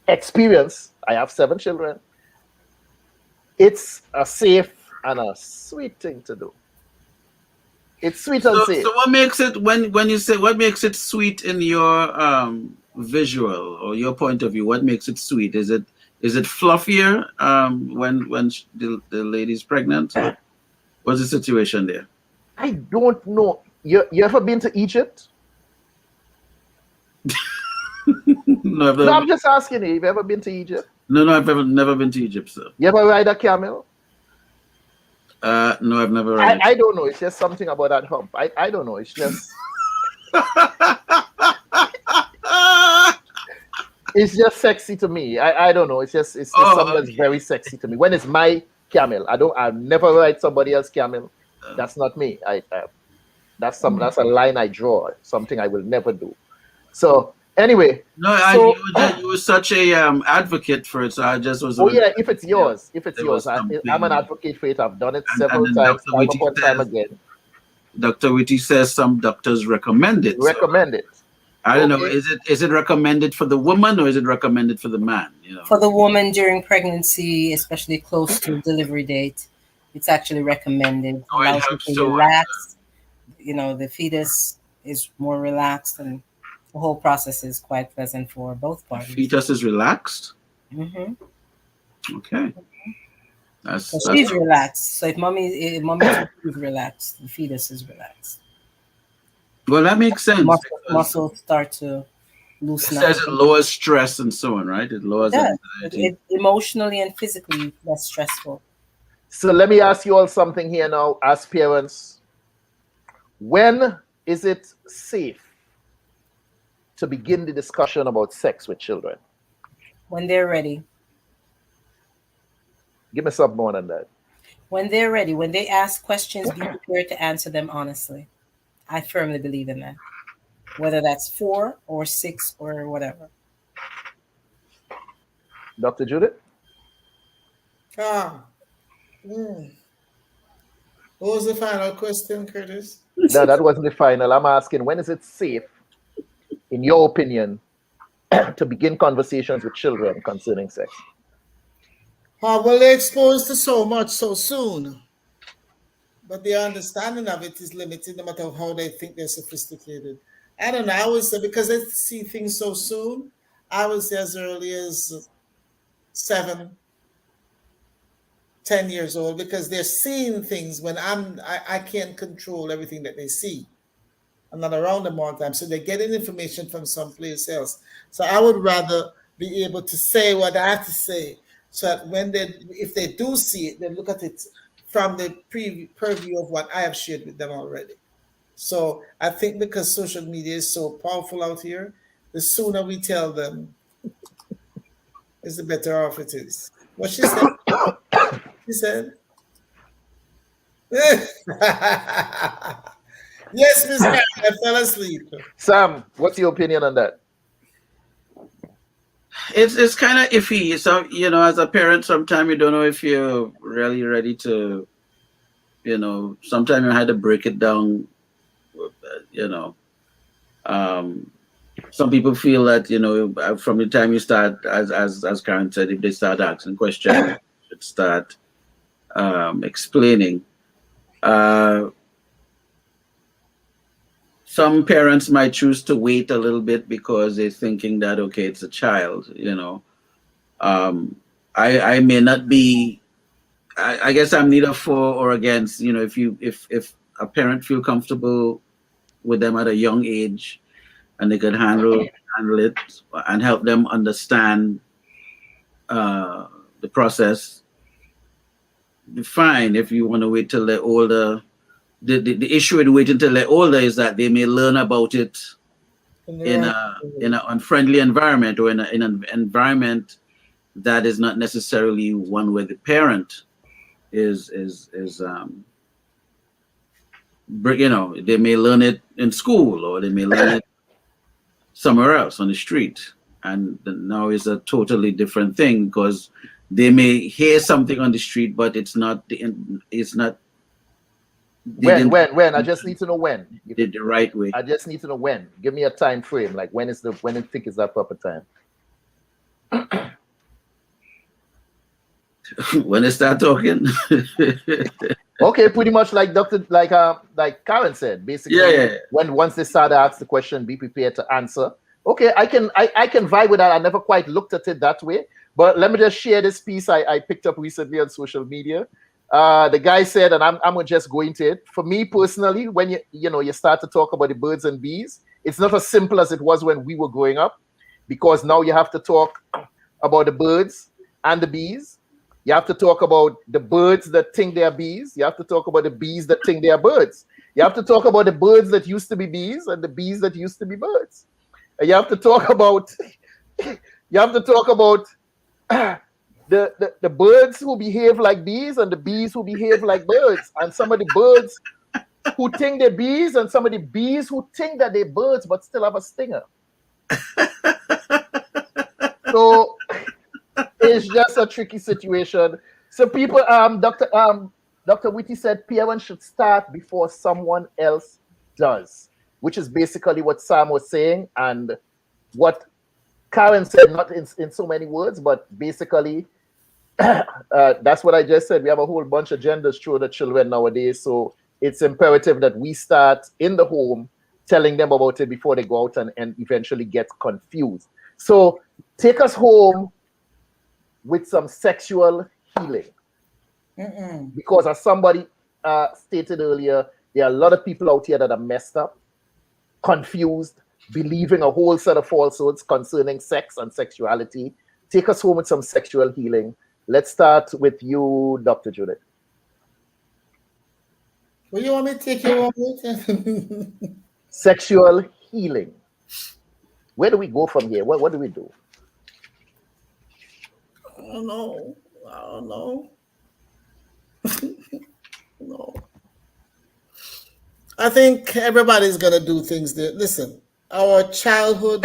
experience, I have 7 children. It's a safe and a sweet thing to do. It's sweet and safe. So what makes it, when you say, what makes it sweet in your visual or your point of view? What makes it sweet? Is it fluffier when the lady's pregnant? What's the situation there? I don't know. You ever been to Egypt? No, I'm just asking you. Have you ever been to Egypt? No, I've never been to Egypt, sir. You ever ride a camel? No, I've never ride. I don't know. It's just something about that hump. I don't know. It's just... It's just sexy to me. I don't know. It's something that's very sexy to me. When it's my camel, I'll never ride somebody else's camel. That's not me. That's a line I draw. Something I will never do. So anyway. No, you were such a advocate for it. So I just was. Oh yeah, if it's yours, I'm an advocate for it. I've done it several times, time again. Dr. Whitty says some doctors recommend it. Recommend it. I don't know. Is it recommended for the woman or is it recommended for the man? For the woman during pregnancy, especially close to delivery date, it's actually recommended. Allows you to relax. The fetus is more relaxed, and the whole process is quite pleasant for both parties. Fetus is relaxed. Mm-hmm. Okay. So she's relaxed. So if mommy is relaxed, the fetus is relaxed. Well, that makes sense. Muscles start to loosen up. It says it lowers stress and so on, right? It lowers anxiety. It emotionally and physically less stressful. So let me ask you all something here now, as parents. When is it safe to begin the discussion about sex with children? When they're ready. Give me something more than that. When they're ready, when they ask questions, be prepared to answer them honestly. I firmly believe in that. Whether that's 4 or 6 or whatever. Dr. Judith? What was the final question, Curtis? No, that wasn't the final. I'm asking, when is it safe, in your opinion, to begin conversations with children concerning sex? Well, they're exposed to so much so soon. But their understanding of it is limited no matter how they think they're sophisticated. I don't know. I would say because they see things so soon, I would say as early as 7, 10 years old, because they're seeing things when I can't control everything that they see. I'm not around them all the time. So they're getting information from someplace else. So I would rather be able to say what I have to say, so that if they do see it, they look at it from the purview of what I have shared with them already. So I think because social media is so powerful out here, the sooner we tell them, is the better off it is. What she said? She said? Yes, Miss Karin, I fell asleep. Sam, what's your opinion on that? It's kind of iffy. So, as a parent, sometimes you don't know if you're really ready to, sometimes you had to break it down, some people feel that, from the time you start, as Karin said, if they start asking questions, you should start explaining. Some parents might choose to wait a little bit because they're thinking that, okay, it's a child, I may not be, I guess I'm neither for or against, if a parent feel comfortable with them at a young age and they could handle it and help them understand the process, fine. If you want to wait till they're older, the issue in waiting till they're older is that they may learn about it in an unfriendly environment, or in an environment that is not necessarily one where the parent is they may learn it in school, or they may learn it somewhere else on the street, and now is a totally different thing, because they may hear something on the street, but it's not. When? I just need to know when. You did the right way. I just need to know when. Give me a time frame. Like when you think is that proper time? When they start talking. Okay, pretty much like Karin said. Basically, yeah. Once they start to ask the question, be prepared to answer. Okay, I can vibe with that. I never quite looked at it that way. But let me just share this piece I picked up recently on social media. The guy said, and I'm gonna just go into it. For me personally, when you start to talk about the birds and bees, it's not as simple as it was when we were growing up, because now you have to talk about the birds and the bees. You have to talk about the birds that think they're bees. You have to talk about the bees that think they're birds. You have to talk about the birds that used to be bees and the bees that used to be birds. And you have to talk about the birds who behave like bees and the bees who behave like birds, and some of the birds who think they're bees and some of the bees who think that they're birds but still have a stinger. So it's just a tricky situation. So people, Dr. Whitty said parents should start before someone else does, which is basically what Sam was saying and what Karin said, not in so many words, but basically that's what I just said. We have a whole bunch of genders through the children nowadays, so it's imperative that we start in the home telling them about it before they go out and eventually get confused. So take us home with some sexual healing. Because as somebody stated earlier, there are a lot of people out here that are messed up, confused, believing a whole set of falsehoods concerning sex and sexuality. Take us home with some sexual healing. Let's start with you, Dr. Judith. Well, you want me to take you on with? Sexual healing. Where do we go from here? What do we do? I don't know. No. I think everybody's gonna do things there. Listen, our childhood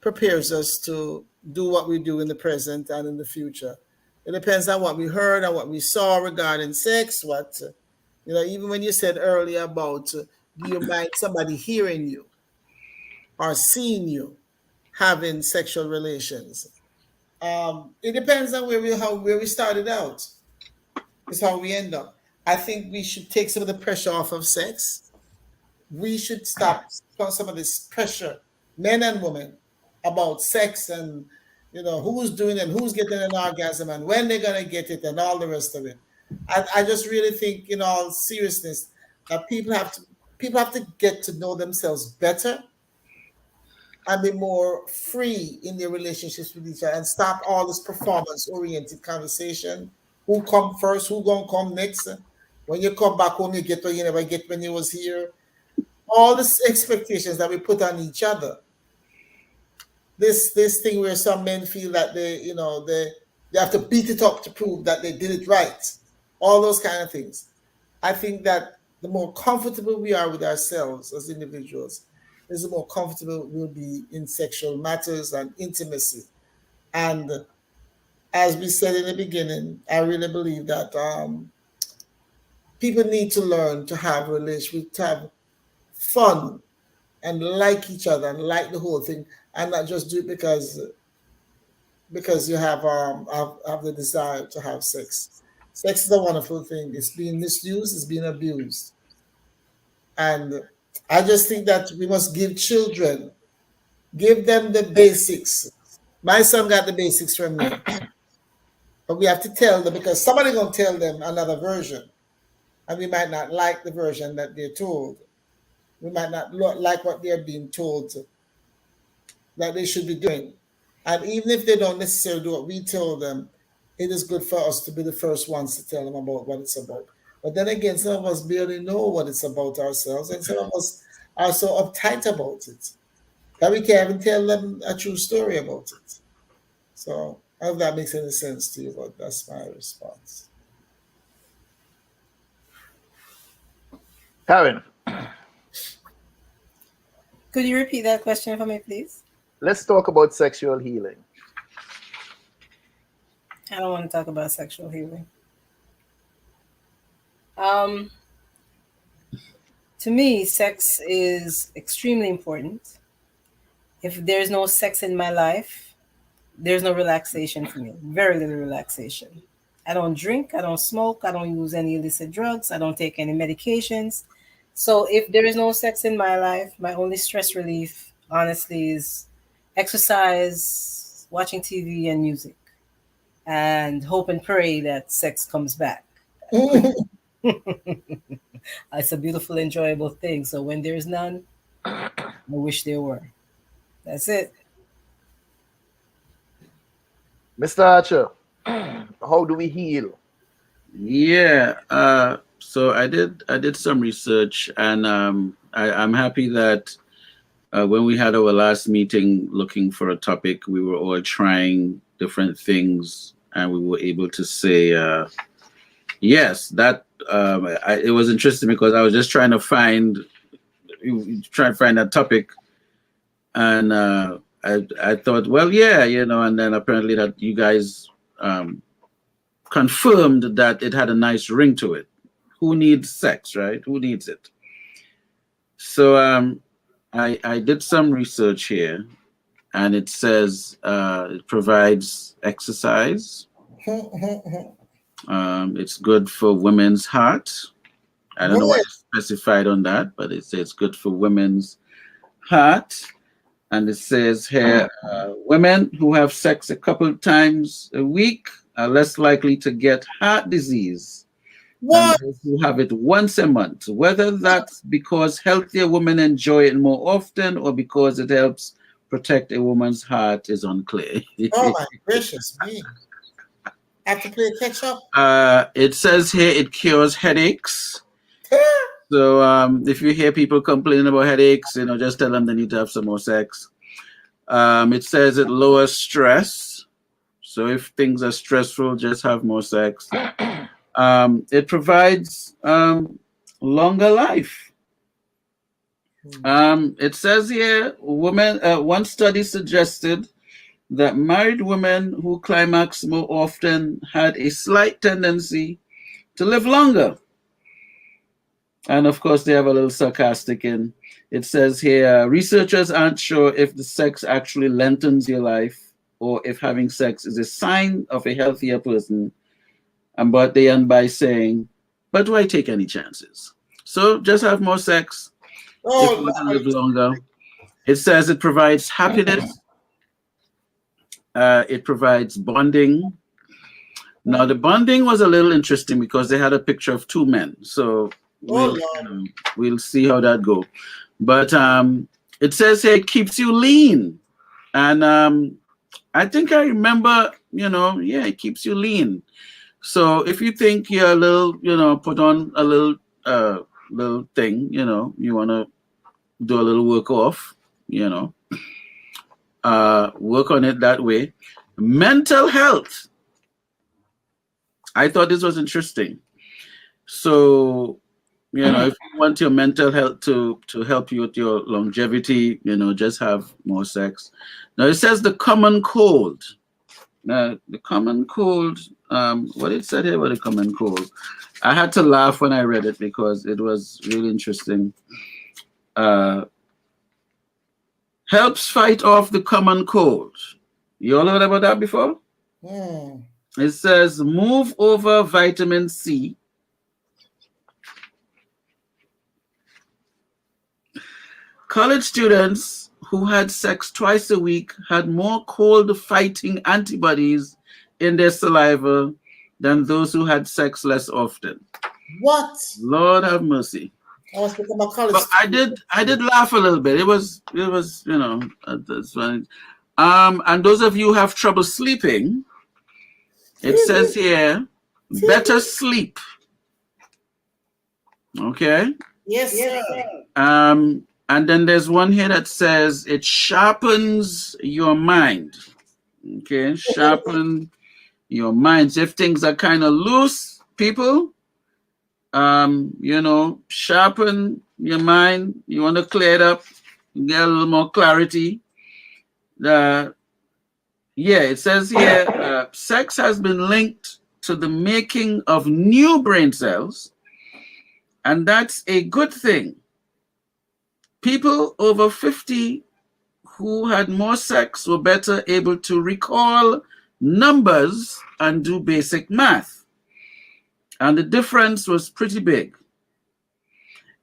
prepares us to do what we do in the present and in the future. It depends on what we heard and what we saw regarding sex. Even when you said earlier about do you mind somebody hearing you or seeing you having sexual relations? It depends on where we started out. It's how we end up. I think we should take some of the pressure off of sex. We should stop some of this pressure, men and women, about sex and who's doing it, who's getting an orgasm and when they're gonna get it and all the rest of it. I just really think, in all seriousness, that people have to get to know themselves better and be more free in their relationships with each other and stop all this performance-oriented conversation. Who come first? Who gonna come next? When you come back home, you get what you never get when you was here. All these expectations that we put on each other. This thing where some men feel that they have to beat it up to prove that they did it right. All those kind of things. I think that the more comfortable we are with ourselves as individuals, the more comfortable we'll be in sexual matters and intimacy. And as we said in the beginning, I really believe that people need to learn to have relationships, to have fun and like each other and like the whole thing, and not just do it because you have the desire to have sex. Sex is a wonderful thing. It's being misused, it's being abused. And I just think that we must give them the basics. My son got the basics from me. But we have to tell them, because somebody's going to tell them another version. And we might not like the version that they're told. We might not like what they're being told that they should be doing. And even if they don't necessarily do what we tell them, it is good for us to be the first ones to tell them about what it's about. But then again, some of us barely know what it's about ourselves, and some of us are so uptight about it that we can't even tell them a true story about it. So I hope that makes any sense to you, but that's my response. Karin. Could you repeat that question for me, please? Let's talk about sexual healing. I don't want to talk about sexual healing. To me, sex is extremely important. If there's no sex in my life, there's no relaxation for me. Very little relaxation. I don't drink, I don't smoke, I don't use any illicit drugs, I don't take any medications. So if there is no sex in my life, my only stress relief, honestly, is exercise, watching TV and music, and hope and pray that sex comes back. It's a beautiful, enjoyable thing. So when there's none, I wish there were. That's it. Mr. Archer, how do we heal? Yeah. So I did some research, and I'm happy that when we had our last meeting looking for a topic, we were all trying different things, and we were able to say yes. That it was interesting because I was just trying to find that topic, and I thought, well, yeah, and then apparently that you guys confirmed that it had a nice ring to it. Who needs sex, right? Who needs it? So I did some research here, and it says it provides exercise. It's good for women's heart. I don't know what is specified on that, but it says it's good for women's heart. And it says here, women who have sex a couple times a week are less likely to get heart disease than those who have it once a month. Whether that's because healthier women enjoy it more often or because it helps protect a woman's heart is unclear. Oh my gracious me. I have to play catch up. It says here it cures headaches. So if you hear people complaining about headaches, just tell them they need to have some more sex. It says it lowers stress. So if things are stressful, just have more sex. It provides longer life. It says here, one study suggested that married women who climax more often had a slight tendency to live longer. And of course, they have a little sarcastic in. It says here, researchers aren't sure if the sex actually lengthens your life or if having sex is a sign of a healthier person. But they end by saying, but why take any chances? So just have more sex if you want to live longer. It says it provides happiness. It provides bonding. Now, the bonding was a little interesting because they had a picture of two men. So we'll see how that goes. But it says here it keeps you lean. And I think I remember, it keeps you lean. So if you think you're a little, put on a little thing, you want to do a little work off, work on it that way. Mental health. I thought this was interesting. So, if you want your mental health to help you with your longevity, just have more sex. Now, it says the common cold. Now, the common cold, what it said here about the common cold, I had to laugh when I read it because it was really interesting. Helps fight off the common cold. You all heard about that before? Yeah. It says move over vitamin C. College students who had sex twice a week had more cold-fighting antibodies in their saliva than those who had sex less often. What? Lord have mercy. I was thinking about college. But I did laugh a little bit. It was that's funny. And those of you who have trouble sleeping, it says here, better sleep. Okay? Yes, sir. And then there's one here that says it sharpens your mind. Okay, sharpen your minds. If things are kind of loose, people, sharpen your mind. You want to clear it up, get a little more clarity. It says here, sex has been linked to the making of new brain cells, and that's a good thing. People over 50 who had more sex were better able to recall numbers and do basic math. And the difference was pretty big.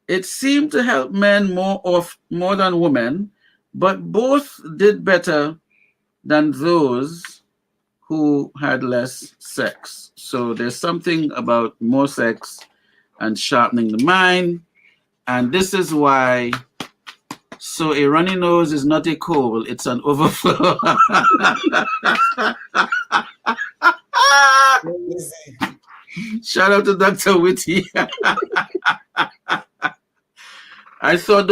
It seemed to help men more than women, but both did better than those who had less sex. So there's something about more sex and sharpening the mind. And this is why, so a runny nose is not a cold, it's an overflow. Shout out to Dr. Whitty. I thought